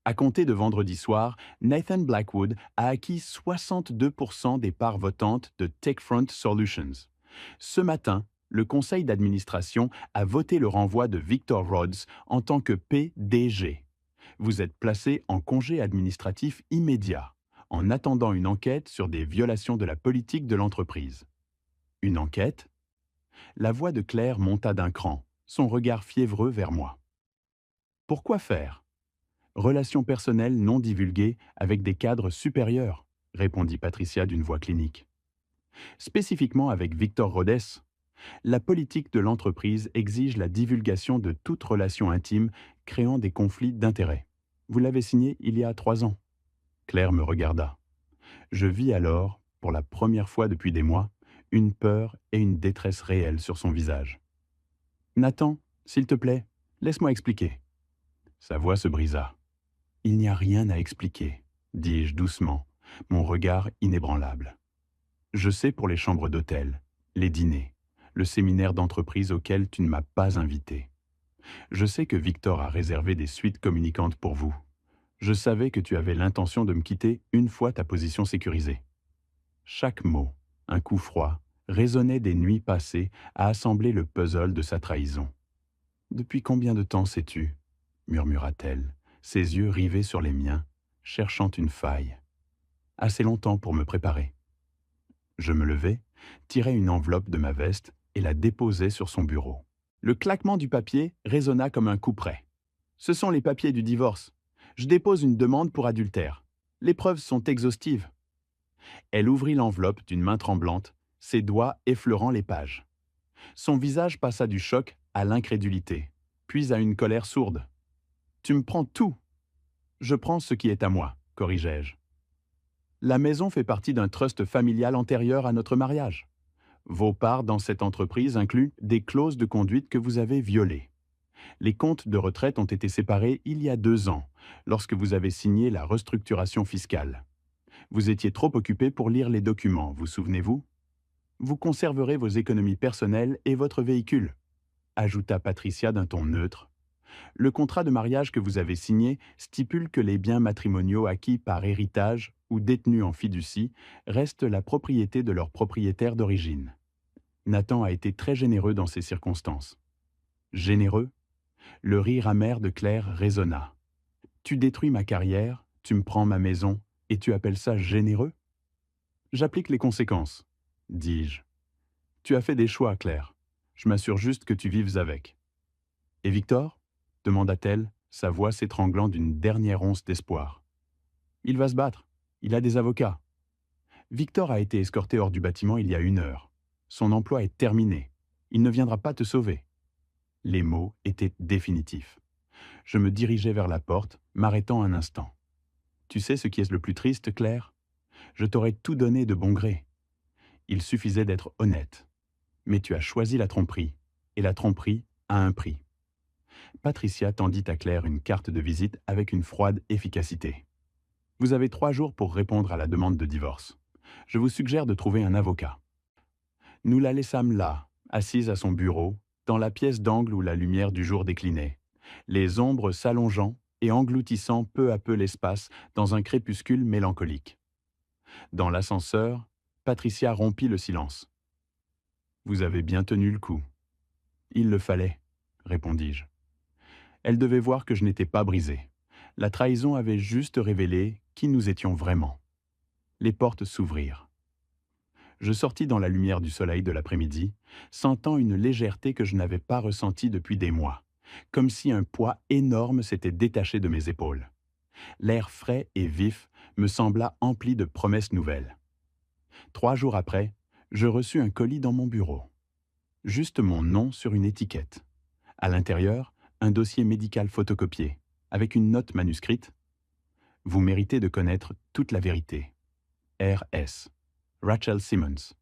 À compter de vendredi soir, Nathan Blackwood a acquis 62% des parts votantes de Takefront Solutions. Ce matin, le conseil d'administration a voté le renvoi de Victor Rhodes en tant que PDG. Vous êtes placé en congé administratif immédiat, en attendant une enquête sur des violations de la politique de l'entreprise. Une enquête? La voix de Claire monta d'un cran, son regard fiévreux vers moi. Pourquoi faire? Relations personnelles non divulguées avec des cadres supérieurs, répondit Patricia d'une voix clinique. Spécifiquement avec Victor Rhodes, la politique de l'entreprise exige la divulgation de toute relation intime créant des conflits d'intérêts. Vous l'avez signé il y a 3 ans. Claire me regarda. Je vis alors, pour la première fois depuis des mois, une peur et une détresse réelles sur son visage. Nathan, s'il te plaît, laisse-moi expliquer. Sa voix se brisa. Il n'y a rien à expliquer, dis-je doucement, mon regard inébranlable. Je sais pour les chambres d'hôtel, les dîners, le séminaire d'entreprise auquel tu ne m'as pas invité. Je sais que Victor a réservé des suites communicantes pour vous. Je savais que tu avais l'intention de me quitter une fois ta position sécurisée. Chaque mot, un coup froid, résonnait des nuits passées à assembler le puzzle de sa trahison. « Depuis combien de temps sais-tu » murmura-t-elle, ses yeux rivés sur les miens, cherchant une faille. « Assez longtemps pour me préparer. » Je me levai, tirai une enveloppe de ma veste et la déposai sur son bureau. Le claquement du papier résonna comme un couperet. « Ce sont les papiers du divorce. Je dépose une demande pour adultère. Les preuves sont exhaustives. » Elle ouvrit l'enveloppe d'une main tremblante, ses doigts effleurant les pages. Son visage passa du choc à l'incrédulité, puis à une colère sourde. « Tu me prends tout !»« Je prends ce qui est à moi, » corrigeai-je. « La maison fait partie d'un trust familial antérieur à notre mariage. Vos parts dans cette entreprise incluent des clauses de conduite que vous avez violées. Les comptes de retraite ont été séparés il y a 2 ans, lorsque vous avez signé la restructuration fiscale. Vous étiez trop occupé pour lire les documents, vous souvenez-vous? Vous conserverez vos économies personnelles et votre véhicule, ajouta Patricia d'un ton neutre. Le contrat de mariage que vous avez signé stipule que les biens matrimoniaux acquis par héritage ou détenus en fiducie restent la propriété de leur propriétaire d'origine. Nathan a été très généreux dans ces circonstances. Généreux? Le rire amer de Claire résonna. Tu détruis ma carrière, tu me prends ma maison, et tu appelles ça généreux? J'applique les conséquences, dis-je. Tu as fait des choix, Claire. Je m'assure juste que tu vives avec. Et Victor? Demanda-t-elle, sa voix s'étranglant d'une dernière once d'espoir. Il va se battre. Il a des avocats. Victor a été escorté hors du bâtiment il y a 1 heure. Son emploi est terminé. Il ne viendra pas te sauver. Les mots étaient définitifs. Je me dirigeai vers la porte, m'arrêtant un instant. Tu sais ce qui est le plus triste, Claire? Je t'aurais tout donné de bon gré. Il suffisait d'être honnête. Mais tu as choisi la tromperie, et la tromperie a un prix. Patricia tendit à Claire une carte de visite avec une froide efficacité. Vous avez 3 jours pour répondre à la demande de divorce. Je vous suggère de trouver un avocat. Nous la laissâmes là, assise à son bureau, dans la pièce d'angle où la lumière du jour déclinait, les ombres s'allongeant et engloutissant peu à peu l'espace dans un crépuscule mélancolique. Dans l'ascenseur, Patricia rompit le silence. « Vous avez bien tenu le coup. »« Il le fallait, » répondis-je. Elle devait voir que je n'étais pas brisé. La trahison avait juste révélé qui nous étions vraiment. Les portes s'ouvrirent. Je sortis dans la lumière du soleil de l'après-midi, sentant une légèreté que je n'avais pas ressentie depuis des mois, comme si un poids énorme s'était détaché de mes épaules. L'air frais et vif me sembla empli de promesses nouvelles. 3 jours après, je reçus un colis dans mon bureau. Juste mon nom sur une étiquette. À l'intérieur, un dossier médical photocopié, avec une note manuscrite. Vous méritez de connaître toute la vérité. R.S. Rachel Simmons.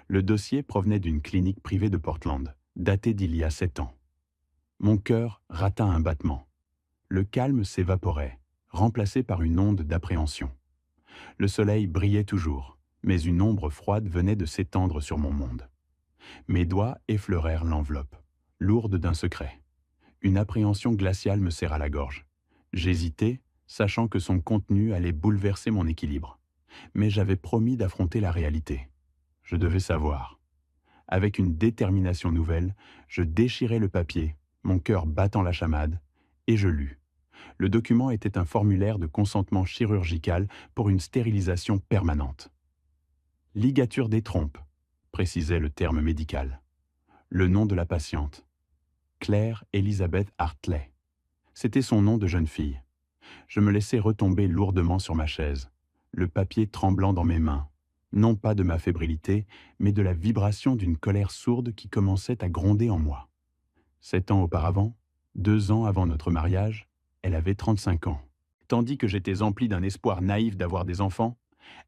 Le dossier provenait d'une clinique privée de Portland, datée d'il y a 7 ans. Mon cœur rata un battement. Le calme s'évaporait, remplacé par une onde d'appréhension. Le soleil brillait toujours, mais une ombre froide venait de s'étendre sur mon monde. Mes doigts effleurèrent l'enveloppe, lourde d'un secret. Une appréhension glaciale me serra la gorge. J'hésitais, sachant que son contenu allait bouleverser mon équilibre. Mais j'avais promis d'affronter la réalité. Je devais savoir. Avec une détermination nouvelle, je déchirai le papier, mon cœur battant la chamade, et je lus. Le document était un formulaire de consentement chirurgical pour une stérilisation permanente. Ligature des trompes, précisait le terme médical. Le nom de la patiente. Claire Elizabeth Hartley. C'était son nom de jeune fille. Je me laissai retomber lourdement sur ma chaise, le papier tremblant dans mes mains, non pas de ma fébrilité, mais de la vibration d'une colère sourde qui commençait à gronder en moi. 7 ans auparavant, 2 ans avant notre mariage, elle avait 35 ans. Tandis que j'étais empli d'un espoir naïf d'avoir des enfants,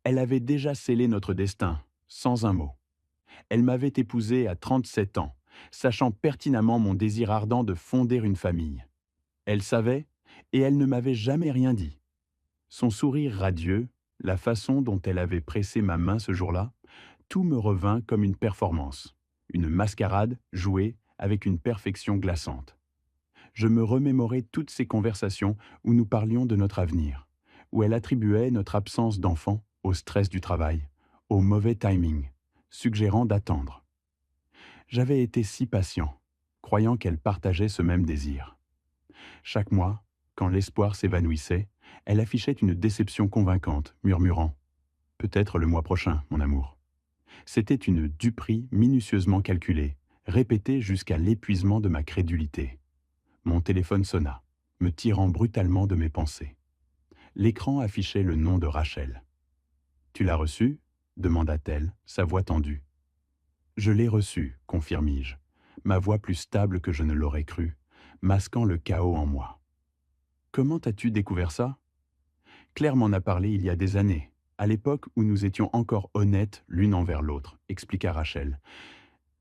elle avait déjà scellé notre destin, sans un mot. Elle m'avait épousé à 37 ans, sachant pertinemment mon désir ardent de fonder une famille. Elle savait, et elle ne m'avait jamais rien dit. Son sourire radieux, la façon dont elle avait pressé ma main ce jour-là, tout me revint comme une performance, une mascarade jouée avec une perfection glaçante. Je me remémorais toutes ces conversations où nous parlions de notre avenir, où elle attribuait notre absence d'enfant au stress du travail, au mauvais timing, suggérant d'attendre. J'avais été si patient, croyant qu'elle partageait ce même désir. Chaque mois, quand l'espoir s'évanouissait, elle affichait une déception convaincante, murmurant « Peut-être le mois prochain, mon amour ». C'était une duperie minutieusement calculée, répétée jusqu'à l'épuisement de ma crédulité. Mon téléphone sonna, me tirant brutalement de mes pensées. L'écran affichait le nom de Rachel. « Tu l'as reçu ?» demanda-t-elle, sa voix tendue. « Je l'ai reçu, confirmis-je, ma voix plus stable que je ne l'aurais cru, masquant le chaos en moi. « Comment as-tu découvert ça ?» Claire m'en a parlé il y a des années, à l'époque où nous étions encore honnêtes l'une envers l'autre, expliqua Rachel.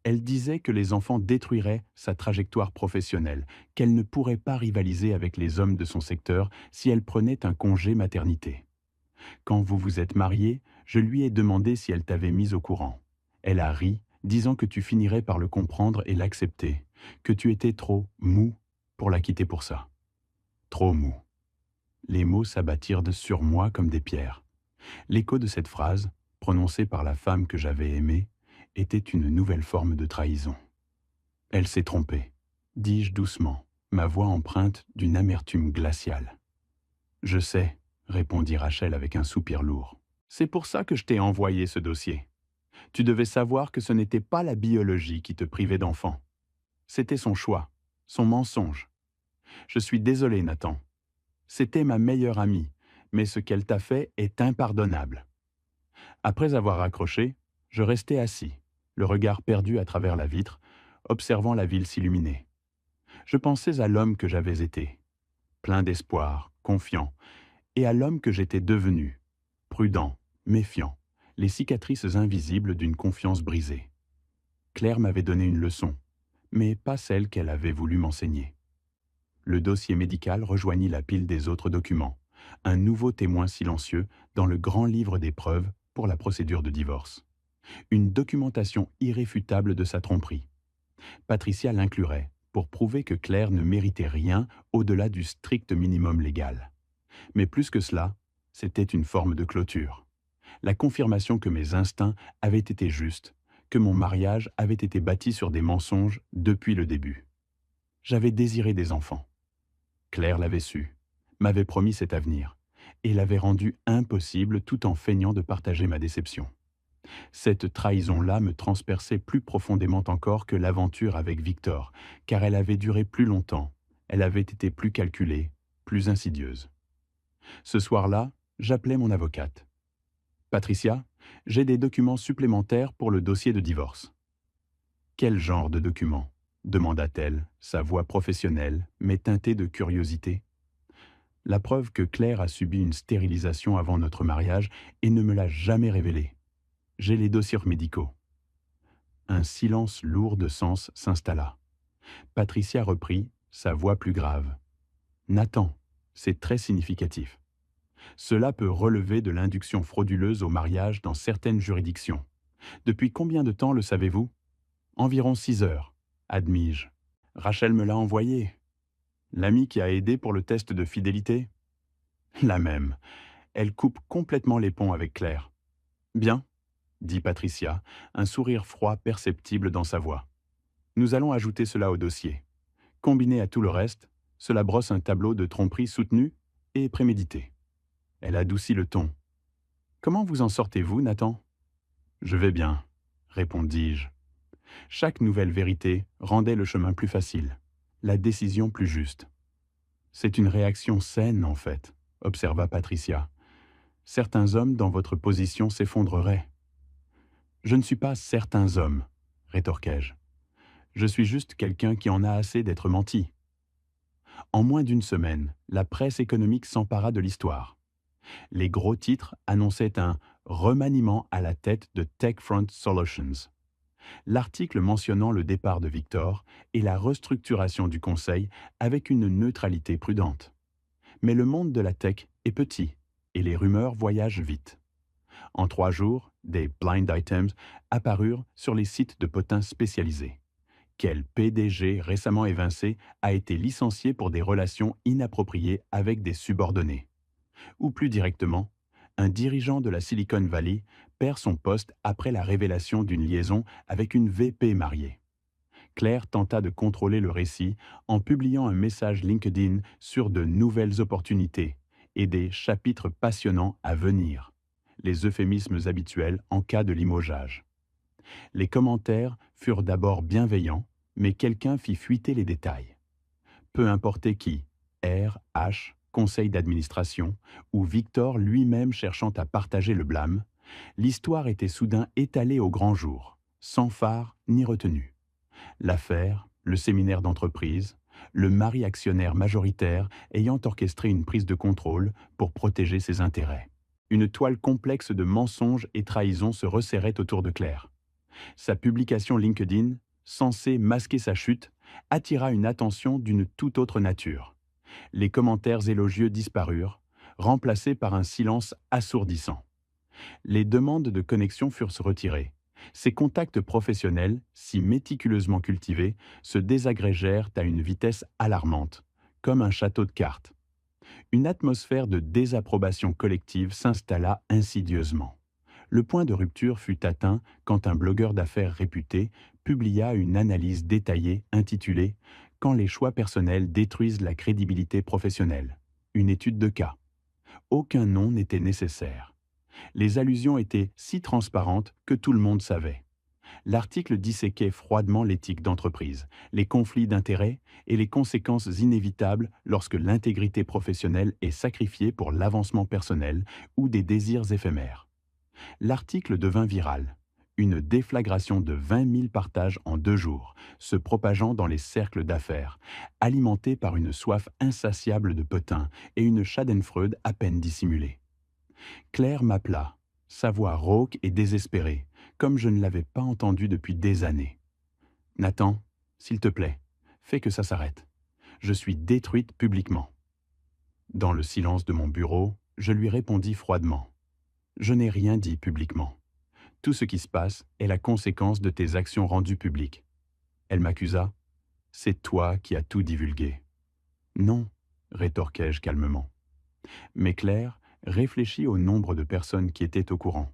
Elle disait que les enfants détruiraient sa trajectoire professionnelle, qu'elle ne pourrait pas rivaliser avec les hommes de son secteur si elle prenait un congé maternité. Quand vous vous êtes mariés, je lui ai demandé si elle t'avait mise au courant. Elle a ri, disant que tu finirais par le comprendre et l'accepter, que tu étais trop mou pour la quitter pour ça. Trop mou. Les mots s'abattirent sur moi comme des pierres. L'écho de cette phrase, prononcée par la femme que j'avais aimée, était une nouvelle forme de trahison. Elle s'est trompée, dis-je doucement, ma voix empreinte d'une amertume glaciale. Je sais, répondit Rachel avec un soupir lourd. C'est pour ça que je t'ai envoyé ce dossier. Tu devais savoir que ce n'était pas la biologie qui te privait d'enfant. C'était son choix, son mensonge. Je suis désolé, Nathan. C'était ma meilleure amie, mais ce qu'elle t'a fait est impardonnable. Après avoir raccroché, je restais assis, le regard perdu à travers la vitre, observant la ville s'illuminer. Je pensais à l'homme que j'avais été, plein d'espoir, confiant, et à l'homme que j'étais devenu, prudent, méfiant, les cicatrices invisibles d'une confiance brisée. Claire m'avait donné une leçon, mais pas celle qu'elle avait voulu m'enseigner. Le dossier médical rejoignit la pile des autres documents, un nouveau témoin silencieux dans le grand livre des preuves pour la procédure de divorce. Une documentation irréfutable de sa tromperie. Patricia l'inclurait pour prouver que Claire ne méritait rien au-delà du strict minimum légal. Mais plus que cela, c'était une forme de clôture. La confirmation que mes instincts avaient été justes, que mon mariage avait été bâti sur des mensonges depuis le début. J'avais désiré des enfants. Claire l'avait su, m'avait promis cet avenir, et l'avait rendu impossible tout en feignant de partager ma déception. Cette trahison-là me transperçait plus profondément encore que l'aventure avec Victor, car elle avait duré plus longtemps, elle avait été plus calculée, plus insidieuse. Ce soir-là, j'appelai mon avocate. Patricia, j'ai des documents supplémentaires pour le dossier de divorce. Quel genre de documents demanda-t-elle, sa voix professionnelle, mais teintée de curiosité. La preuve que Claire a subi une stérilisation avant notre mariage et ne me l'a jamais révélée. J'ai les dossiers médicaux. Un silence lourd de sens s'installa. Patricia reprit, sa voix plus grave. Nathan, c'est très significatif. Cela peut relever de l'induction frauduleuse au mariage dans certaines juridictions. Depuis combien de temps le savez-vous? Environ 6 heures, admis-je. Rachel me l'a envoyé. L'amie qui a aidé pour le test de fidélité? La même. Elle coupe complètement les ponts avec Claire. Bien, dit Patricia, un sourire froid perceptible dans sa voix. Nous allons ajouter cela au dossier. Combiné à tout le reste, cela brosse un tableau de tromperie soutenu et prémédité. Elle adoucit le ton. Comment vous en sortez-vous, Nathan? Je vais bien, répondis-je. Chaque nouvelle vérité rendait le chemin plus facile, la décision plus juste. C'est une réaction saine, en fait, observa Patricia. Certains hommes dans votre position s'effondreraient. Je ne suis pas certains hommes, rétorquai-je. Je suis juste quelqu'un qui en a assez d'être menti. En moins d'une semaine, la presse économique s'empara de l'histoire. Les gros titres annonçaient un remaniement à la tête de Techfront Solutions. L'article mentionnant le départ de Victor et la restructuration du conseil avec une neutralité prudente. Mais le monde de la tech est petit et les rumeurs voyagent vite. En 3 jours, des blind items apparurent sur les sites de potins spécialisés. Quel PDG récemment évincé a été licencié pour des relations inappropriées avec des subordonnés? Ou plus directement, un dirigeant de la Silicon Valley perd son poste après la révélation d'une liaison avec une VP mariée. Claire tenta de contrôler le récit en publiant un message LinkedIn sur de nouvelles opportunités et des chapitres passionnants à venir, les euphémismes habituels en cas de limogeage. Les commentaires furent d'abord bienveillants, mais quelqu'un fit fuiter les détails. Peu importait qui, R, H, conseil d'administration, ou Victor lui-même cherchant à partager le blâme, l'histoire était soudain étalée au grand jour, sans phare ni retenue. L'affaire, le séminaire d'entreprise, le mari actionnaire majoritaire ayant orchestré une prise de contrôle pour protéger ses intérêts. Une toile complexe de mensonges et trahisons se resserrait autour de Claire. Sa publication LinkedIn, censée masquer sa chute, attira une attention d'une toute autre nature. Les commentaires élogieux disparurent, remplacés par un silence assourdissant. Les demandes de connexion furent retirées. Ces contacts professionnels, si méticuleusement cultivés, se désagrégèrent à une vitesse alarmante, comme un château de cartes. Une atmosphère de désapprobation collective s'installa insidieusement. Le point de rupture fut atteint quand un blogueur d'affaires réputé publia une analyse détaillée intitulée « Quand les choix personnels détruisent la crédibilité professionnelle », une étude de cas. Aucun nom n'était nécessaire. Les allusions étaient si transparentes que tout le monde savait. L'article disséquait froidement l'éthique d'entreprise, les conflits d'intérêts et les conséquences inévitables lorsque l'intégrité professionnelle est sacrifiée pour l'avancement personnel ou des désirs éphémères. L'article devint viral. Une déflagration de 20 000 partages en 2 jours, se propageant dans les cercles d'affaires, alimentée par une soif insatiable de potins et une schadenfreude à peine dissimulée. Claire m'appela, sa voix rauque et désespérée, comme je ne l'avais pas entendue depuis des années. « Nathan, s'il te plaît, fais que ça s'arrête. Je suis détruite publiquement. » Dans le silence de mon bureau, je lui répondis froidement. « Je n'ai rien dit publiquement. Tout ce qui se passe est la conséquence de tes actions rendues publiques. » Elle m'accusa. « C'est toi qui as tout divulgué. » « Non, rétorquai-je calmement. Mais Claire réfléchit au nombre de personnes qui étaient au courant.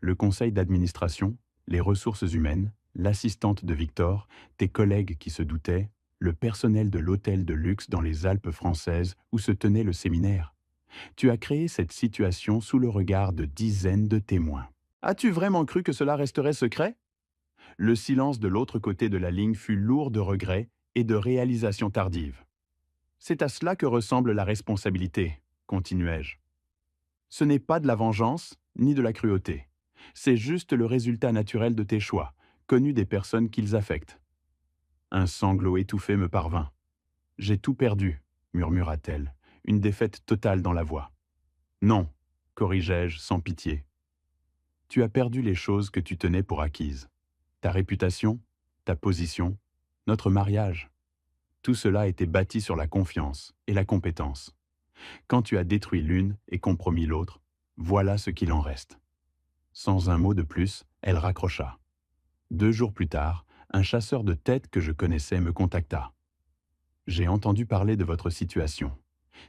Le conseil d'administration, les ressources humaines, l'assistante de Victor, tes collègues qui se doutaient, le personnel de l'hôtel de luxe dans les Alpes françaises où se tenait le séminaire. Tu as créé cette situation sous le regard de dizaines de témoins. As-tu vraiment cru que cela resterait secret? Le silence de l'autre côté de la ligne fut lourd de regrets et de réalisations tardives. C'est à cela que ressemble la responsabilité, continuai-je. Ce n'est pas de la vengeance, ni de la cruauté. C'est juste le résultat naturel de tes choix, connu des personnes qu'ils affectent. Un sanglot étouffé me parvint. J'ai tout perdu, murmura-t-elle, une défaite totale dans la voix. Non, corrigeai-je sans pitié. Tu as perdu les choses que tu tenais pour acquises. Ta réputation, ta position, notre mariage. Tout cela était bâti sur la confiance et la compétence. Quand tu as détruit l'une et compromis l'autre, voilà ce qu'il en reste. Sans un mot de plus, elle raccrocha. 2 jours plus tard, un chasseur de tête que je connaissais me contacta. J'ai entendu parler de votre situation.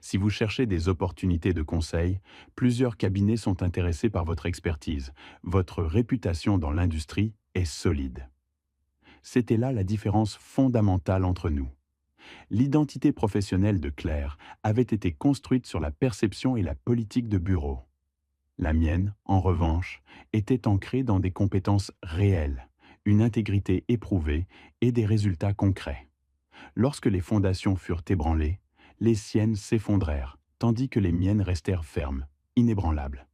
Si vous cherchez des opportunités de conseil, plusieurs cabinets sont intéressés par votre expertise. Votre réputation dans l'industrie est solide. C'était là la différence fondamentale entre nous. L'identité professionnelle de Claire avait été construite sur la perception et la politique de bureau. La mienne, en revanche, était ancrée dans des compétences réelles, une intégrité éprouvée et des résultats concrets. Lorsque les fondations furent ébranlées, les siennes s'effondrèrent, tandis que les miennes restèrent fermes, inébranlables.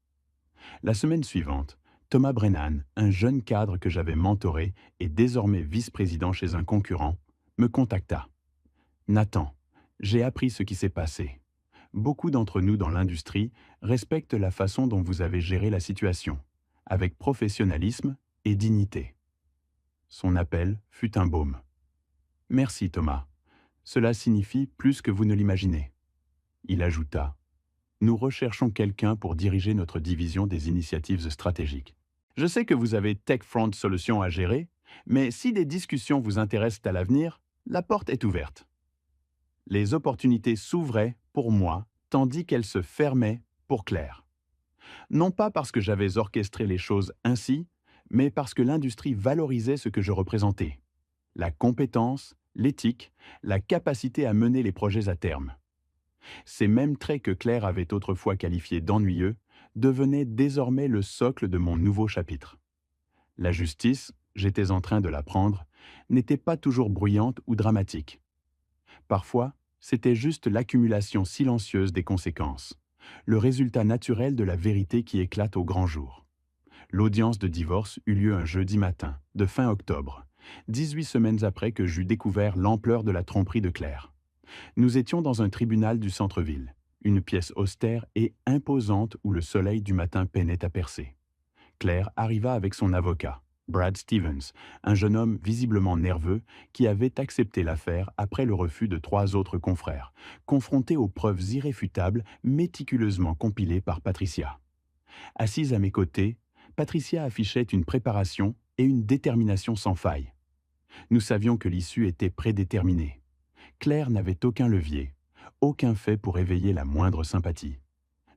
La semaine suivante, Thomas Brennan, un jeune cadre que j'avais mentoré et désormais vice-président chez un concurrent, me contacta. « Nathan, j'ai appris ce qui s'est passé. Beaucoup d'entre nous dans l'industrie respectent la façon dont vous avez géré la situation, avec professionnalisme et dignité. » Son appel fut un baume. « Merci Thomas. Cela signifie plus que vous ne l'imaginez. » Il ajouta. « Nous recherchons quelqu'un pour diriger notre division des initiatives stratégiques. Je sais que vous avez TechFront Solutions à gérer, mais si des discussions vous intéressent à l'avenir, la porte est ouverte. » Les opportunités s'ouvraient pour moi, tandis qu'elles se fermaient pour Claire. Non pas parce que j'avais orchestré les choses ainsi, mais parce que l'industrie valorisait ce que je représentais. La compétence, l'éthique, la capacité à mener les projets à terme. Ces mêmes traits que Claire avait autrefois qualifiés d'ennuyeux devenaient désormais le socle de mon nouveau chapitre. La justice, j'étais en train de l'apprendre, n'était pas toujours bruyante ou dramatique. Parfois, c'était juste l'accumulation silencieuse des conséquences, le résultat naturel de la vérité qui éclate au grand jour. L'audience de divorce eut lieu un jeudi matin, de fin octobre, 18 semaines après que j'eus découvert l'ampleur de la tromperie de Claire. Nous étions dans un tribunal du centre-ville, une pièce austère et imposante où le soleil du matin peinait à percer. Claire arriva avec son avocat, Brad Stevens, un jeune homme visiblement nerveux qui avait accepté l'affaire après le refus de 3 autres confrères, confronté aux preuves irréfutables méticuleusement compilées par Patricia. Assise à mes côtés, Patricia affichait une préparation et une détermination sans faille. Nous savions que l'issue était prédéterminée. Claire n'avait aucun levier, aucun fait pour éveiller la moindre sympathie.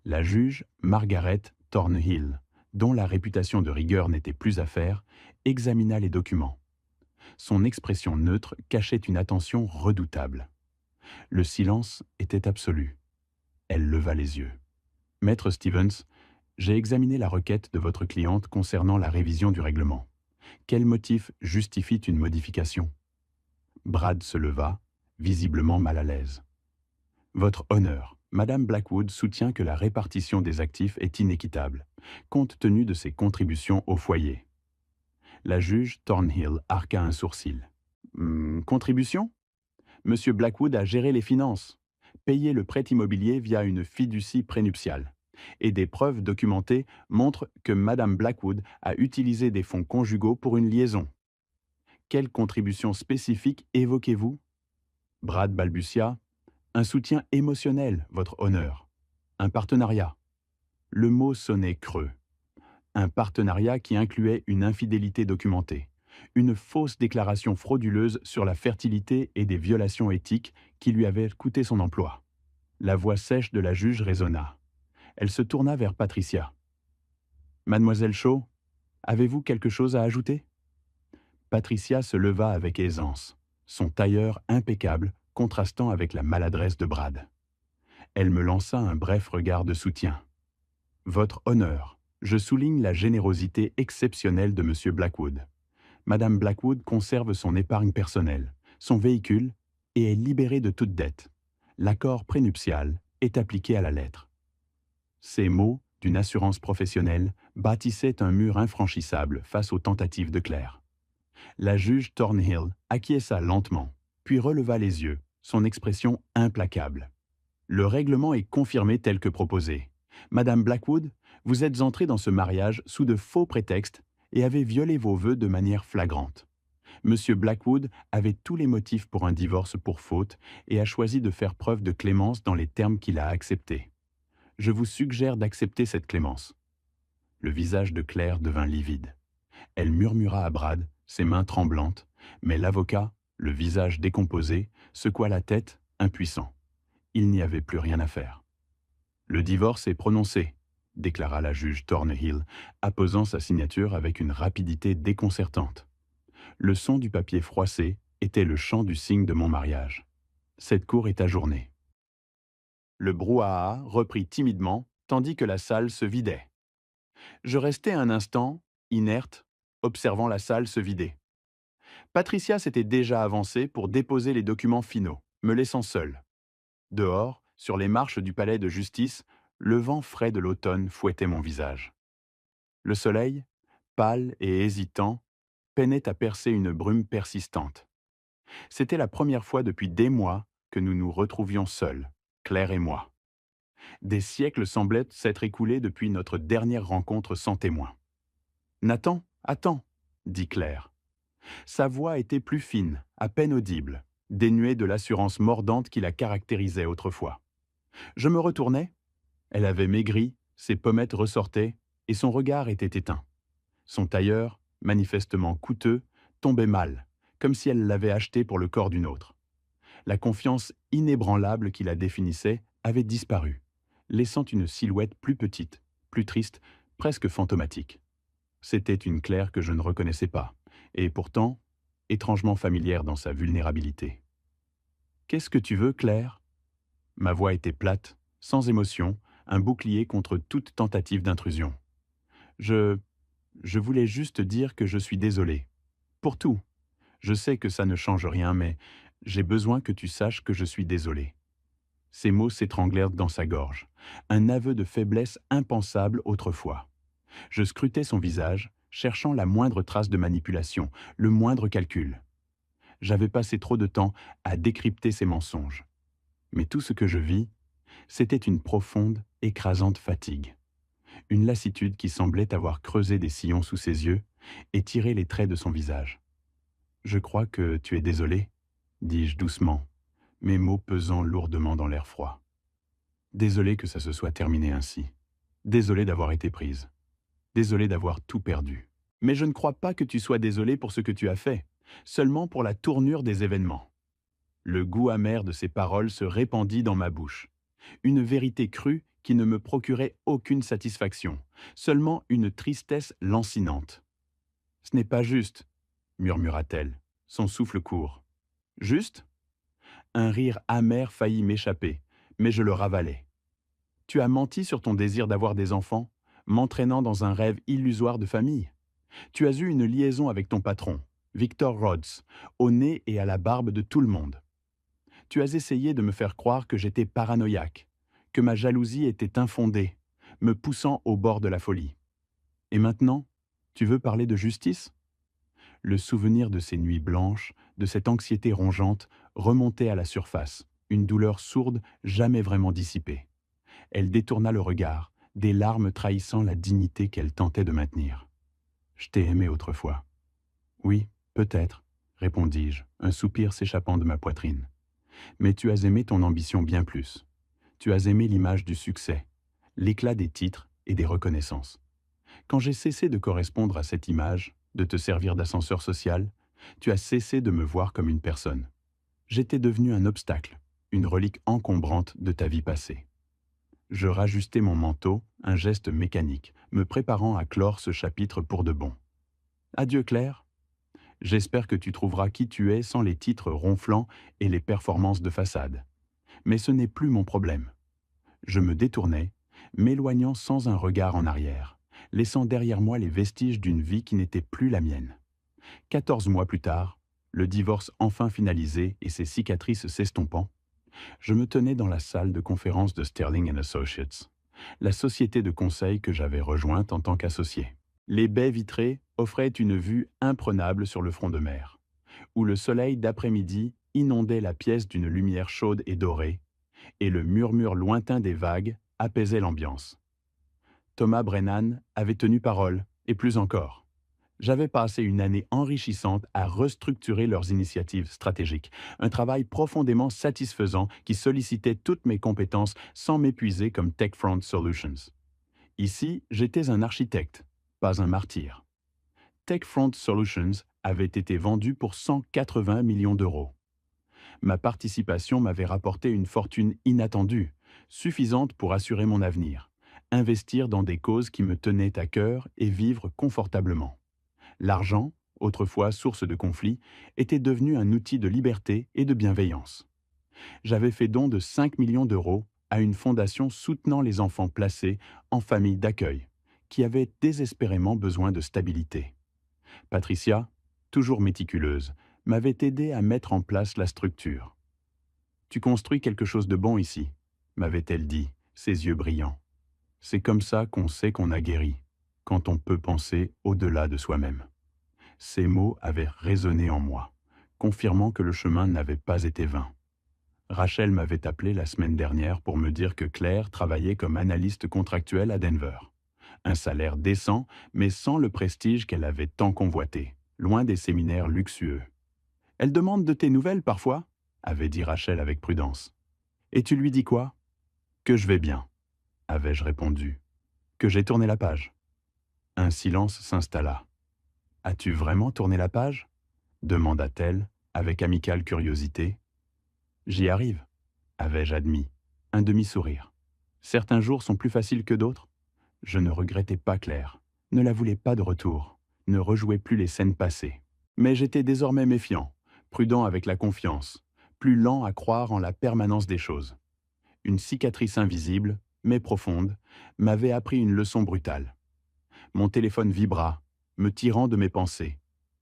La juge, Margaret Thornhill, dont la réputation de rigueur n'était plus à faire, examina les documents. Son expression neutre cachait une attention redoutable. Le silence était absolu. Elle leva les yeux. « Maître Stevens, j'ai examiné la requête de votre cliente concernant la révision du règlement. Quel motif justifie une modification ?» Brad se leva, visiblement mal à l'aise. « Votre honneur, Madame Blackwood soutient que la répartition des actifs est inéquitable, compte tenu de ses contributions au foyer. » La juge Thornhill arqua un sourcil. « Contribution ? Monsieur Blackwood a géré les finances, payé le prêt immobilier via une fiducie prénuptiale. Et des preuves documentées montrent que Madame Blackwood a utilisé des fonds conjugaux pour une liaison. Quelle contribution spécifique évoquez-vous » Brad balbutia. « Un soutien émotionnel, votre honneur. Un partenariat. » Le mot sonnait creux. Un partenariat qui incluait une infidélité documentée, une fausse déclaration frauduleuse sur la fertilité et des violations éthiques qui lui avaient coûté son emploi. La voix sèche de la juge résonna. Elle se tourna vers Patricia. « Mademoiselle Shaw, avez-vous quelque chose à ajouter ?» Patricia se leva avec aisance, son tailleur impeccable contrastant avec la maladresse de Brad. Elle me lança un bref regard de soutien. « Votre honneur, je souligne la générosité exceptionnelle de M. Blackwood. Madame Blackwood conserve son épargne personnelle, son véhicule, et est libérée de toute dette. L'accord prénuptial est appliqué à la lettre. » Ces mots, d'une assurance professionnelle, bâtissaient un mur infranchissable face aux tentatives de Claire. La juge Thornhill acquiesça lentement, puis releva les yeux, son expression implacable. « Le règlement est confirmé tel que proposé. Madame Blackwood, vous êtes entrée dans ce mariage sous de faux prétextes et avez violé vos vœux de manière flagrante. Monsieur Blackwood avait tous les motifs pour un divorce pour faute et a choisi de faire preuve de clémence dans les termes qu'il a acceptés. Je vous suggère d'accepter cette clémence. » Le visage de Claire devint livide. Elle murmura à Brad, ses mains tremblantes, mais l'avocat, le visage décomposé, secoua la tête, impuissant. Il n'y avait plus rien à faire. « Le divorce est prononcé », déclara la juge Thornhill, apposant sa signature avec une rapidité déconcertante. Le son du papier froissé était le chant du signe de mon mariage. Cette cour est ajournée. Le brouhaha reprit timidement, tandis que la salle se vidait. Je restai un instant, inerte, observant la salle se vider. Patricia s'était déjà avancée pour déposer les documents finaux, me laissant seul. Dehors, sur les marches du palais de justice, le vent frais de l'automne fouettait mon visage. Le soleil, pâle et hésitant, peinait à percer une brume persistante. C'était la première fois depuis des mois que nous nous retrouvions seuls, Claire et moi. Des siècles semblaient s'être écoulés depuis notre dernière rencontre sans témoin. « Nathan, attends !» dit Claire. Sa voix était plus fine, à peine audible, dénuée de l'assurance mordante qui la caractérisait autrefois. Je me retournai. Elle avait maigri, ses pommettes ressortaient, et son regard était éteint. Son tailleur, manifestement coûteux, tombait mal, comme si elle l'avait acheté pour le corps d'une autre. La confiance inébranlable qui la définissait avait disparu, laissant une silhouette plus petite, plus triste, presque fantomatique. C'était une Claire que je ne reconnaissais pas, et pourtant, étrangement familière dans sa vulnérabilité. « Qu'est-ce que tu veux, Claire ?» Ma voix était plate, sans émotion, un bouclier contre toute tentative d'intrusion. Je voulais juste dire que je suis désolé. Pour tout. Je sais que ça ne change rien, mais j'ai besoin que tu saches que je suis désolé. » Ces mots s'étranglèrent dans sa gorge, un aveu de faiblesse impensable autrefois. Je scrutais son visage, cherchant la moindre trace de manipulation, le moindre calcul. J'avais passé trop de temps à décrypter ses mensonges. Mais tout ce que je vis, c'était une profonde, écrasante fatigue. Une lassitude qui semblait avoir creusé des sillons sous ses yeux et tiré les traits de son visage. « Je crois que tu es désolé, » dis-je doucement, mes mots pesant lourdement dans l'air froid. Désolé que ça se soit terminé ainsi. Désolé d'avoir été prise. Désolé d'avoir tout perdu. Mais je ne crois pas que tu sois désolé pour ce que tu as fait, seulement pour la tournure des événements. Le goût amer de ces paroles se répandit dans ma bouche. Une vérité crue qui ne me procurait aucune satisfaction, seulement une tristesse lancinante. « Ce n'est pas juste, » murmura-t-elle, son souffle court. « Juste ?» Un rire amer faillit m'échapper, mais je le ravalai. « Tu as menti sur ton désir d'avoir des enfants, m'entraînant dans un rêve illusoire de famille. Tu as eu une liaison avec ton patron, Victor Rhodes, au nez et à la barbe de tout le monde. Tu as essayé de me faire croire que j'étais paranoïaque, que ma jalousie était infondée, me poussant au bord de la folie. Et maintenant, tu veux parler de justice ?» Le souvenir de ces nuits blanches, de cette anxiété rongeante, remontait à la surface, une douleur sourde jamais vraiment dissipée. Elle détourna le regard, des larmes trahissant la dignité qu'elle tentait de maintenir. « Je t'ai aimé autrefois. »« Oui, peut-être, » répondis-je, un soupir s'échappant de ma poitrine. « Mais tu as aimé ton ambition bien plus. Tu as aimé l'image du succès, l'éclat des titres et des reconnaissances. Quand j'ai cessé de correspondre à cette image, de te servir d'ascenseur social, tu as cessé de me voir comme une personne. J'étais devenu un obstacle, une relique encombrante de ta vie passée. » Je rajustai mon manteau, un geste mécanique, me préparant à clore ce chapitre pour de bon. « Adieu Claire. J'espère que tu trouveras qui tu es sans les titres ronflants et les performances de façade. Mais ce n'est plus mon problème. Je me détournais, m'éloignant sans un regard en arrière, laissant derrière moi les vestiges d'une vie qui n'était plus la mienne. 14 mois plus tard, le divorce enfin finalisé et ses cicatrices s'estompant, je me tenais dans la salle de conférence de Sterling Associates, la société de conseil que j'avais rejointe en tant qu'associé. Les baies vitrées offraient une vue imprenable sur le front de mer, où le soleil d'après-midi inondait la pièce d'une lumière chaude et dorée, et le murmure lointain des vagues apaisait l'ambiance. Thomas Brennan avait tenu parole, et plus encore. J'avais passé une année enrichissante à restructurer leurs initiatives stratégiques, un travail profondément satisfaisant qui sollicitait toutes mes compétences sans m'épuiser comme TechFront Solutions. Ici, j'étais un architecte, pas un martyr. TechFront Solutions avait été vendu pour 180 millions d'euros. Ma participation m'avait rapporté une fortune inattendue, suffisante pour assurer mon avenir, investir dans des causes qui me tenaient à cœur et vivre confortablement. L'argent, autrefois source de conflits, était devenu un outil de liberté et de bienveillance. J'avais fait don de 5 millions d'euros à une fondation soutenant les enfants placés en famille d'accueil, qui avaient désespérément besoin de stabilité. Patricia, toujours méticuleuse, m'avait aidé à mettre en place la structure. « Tu construis quelque chose de bon ici », m'avait-elle dit, ses yeux brillants. « C'est comme ça qu'on sait qu'on a guéri, quand on peut penser au-delà de soi-même. » Ces mots avaient résonné en moi, confirmant que le chemin n'avait pas été vain. Rachel m'avait appelé la semaine dernière pour me dire que Claire travaillait comme analyste contractuelle à Denver. Un salaire décent, mais sans le prestige qu'elle avait tant convoité, loin des séminaires luxueux. « Elle demande de tes nouvelles parfois ?» avait dit Rachel avec prudence. « Et tu lui dis quoi ?»« Que je vais bien, » avais-je répondu. « Que j'ai tourné la page. » Un silence s'installa. « As-tu vraiment tourné la page ?» demanda-t-elle, avec amicale curiosité. « J'y arrive, » avais-je admis, un demi-sourire. Certains jours sont plus faciles que d'autres. Je ne regrettais pas Claire, ne la voulais pas de retour, ne rejouais plus les scènes passées. Mais j'étais désormais méfiant, prudent avec la confiance, plus lent à croire en la permanence des choses. Une cicatrice invisible, mais profonde, m'avait appris une leçon brutale. Mon téléphone vibra, me tirant de mes pensées.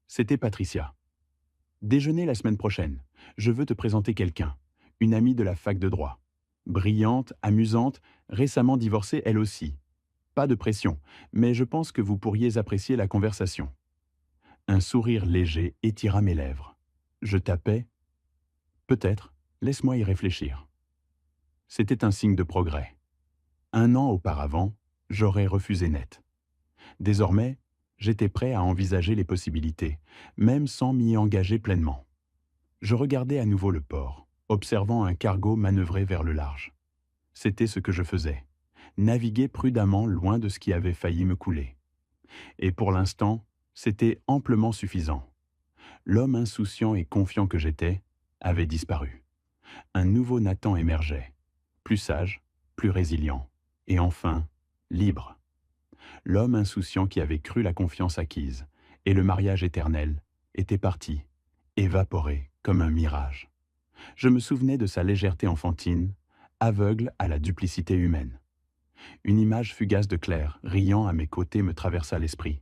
C'était Patricia. « Déjeuner la semaine prochaine. Je veux te présenter quelqu'un, une amie de la fac de droit. Brillante, amusante, récemment divorcée elle aussi. Pas de pression, mais je pense que vous pourriez apprécier la conversation. » Un sourire léger étira mes lèvres. Je tapais. « Peut-être, laisse-moi y réfléchir. » C'était un signe de progrès. 1 an auparavant, j'aurais refusé net. Désormais, j'étais prêt à envisager les possibilités, même sans m'y engager pleinement. Je regardais à nouveau le port, observant un cargo manœuvrer vers le large. C'était ce que je faisais, naviguer prudemment loin de ce qui avait failli me couler. Et pour l'instant, c'était amplement suffisant. L'homme insouciant et confiant que j'étais avait disparu. Un nouveau Nathan émergeait, plus sage, plus résilient, et enfin, libre. L'homme insouciant qui avait cru la confiance acquise et le mariage éternel était parti, évaporé comme un mirage. Je me souvenais de sa légèreté enfantine, aveugle à la duplicité humaine. Une image fugace de Claire, riant à mes côtés, me traversa l'esprit,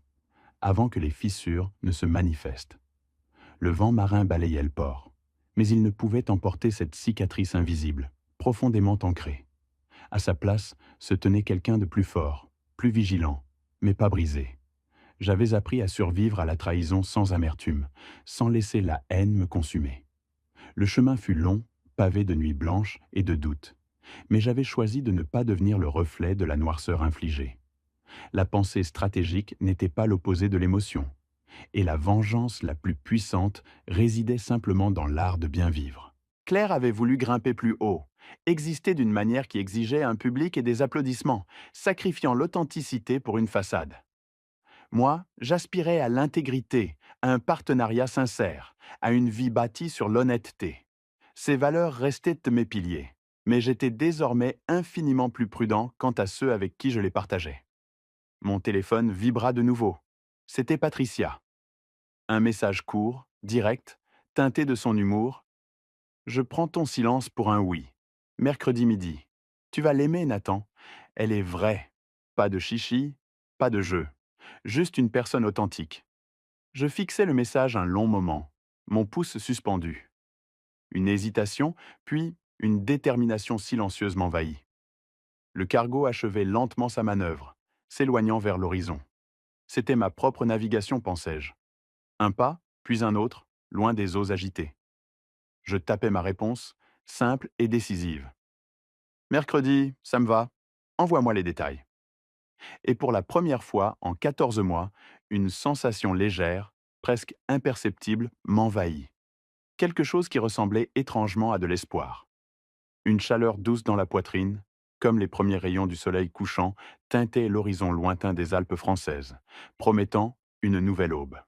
avant que les fissures ne se manifestent. Le vent marin balayait le port, mais il ne pouvait emporter cette cicatrice invisible, profondément ancrée. À sa place se tenait quelqu'un de plus fort, plus vigilant, mais pas brisé. J'avais appris à survivre à la trahison sans amertume, sans laisser la haine me consumer. Le chemin fut long, pavé de nuits blanches et de doutes, mais j'avais choisi de ne pas devenir le reflet de la noirceur infligée. La pensée stratégique n'était pas l'opposé de l'émotion, et la vengeance la plus puissante résidait simplement dans l'art de bien vivre. Claire avait voulu grimper plus haut, exister d'une manière qui exigeait un public et des applaudissements, sacrifiant l'authenticité pour une façade. Moi, j'aspirais à l'intégrité, à un partenariat sincère, à une vie bâtie sur l'honnêteté. Ces valeurs restaient mes piliers, mais j'étais désormais infiniment plus prudent quant à ceux avec qui je les partageais. Mon téléphone vibra de nouveau. C'était Patricia. Un message court, direct, teinté de son humour. Je prends ton silence pour un oui. Mercredi midi. Tu vas l'aimer, Nathan. Elle est vraie. Pas de chichi, pas de jeu. Juste une personne authentique. Je fixais le message un long moment, mon pouce suspendu. Une hésitation, puis une détermination silencieuse m'envahit. Le cargo achevait lentement sa manœuvre, s'éloignant vers l'horizon. C'était ma propre navigation, pensais-je. Un pas, puis un autre, loin des eaux agitées. Je tapais ma réponse, simple et décisive. Mercredi, ça me va. Envoie-moi les détails. Et pour la première fois en 14 mois, une sensation légère, presque imperceptible, m'envahit. Quelque chose qui ressemblait étrangement à de l'espoir. Une chaleur douce dans la poitrine, comme les premiers rayons du soleil couchant, teintaient l'horizon lointain des Alpes françaises, promettant une nouvelle aube.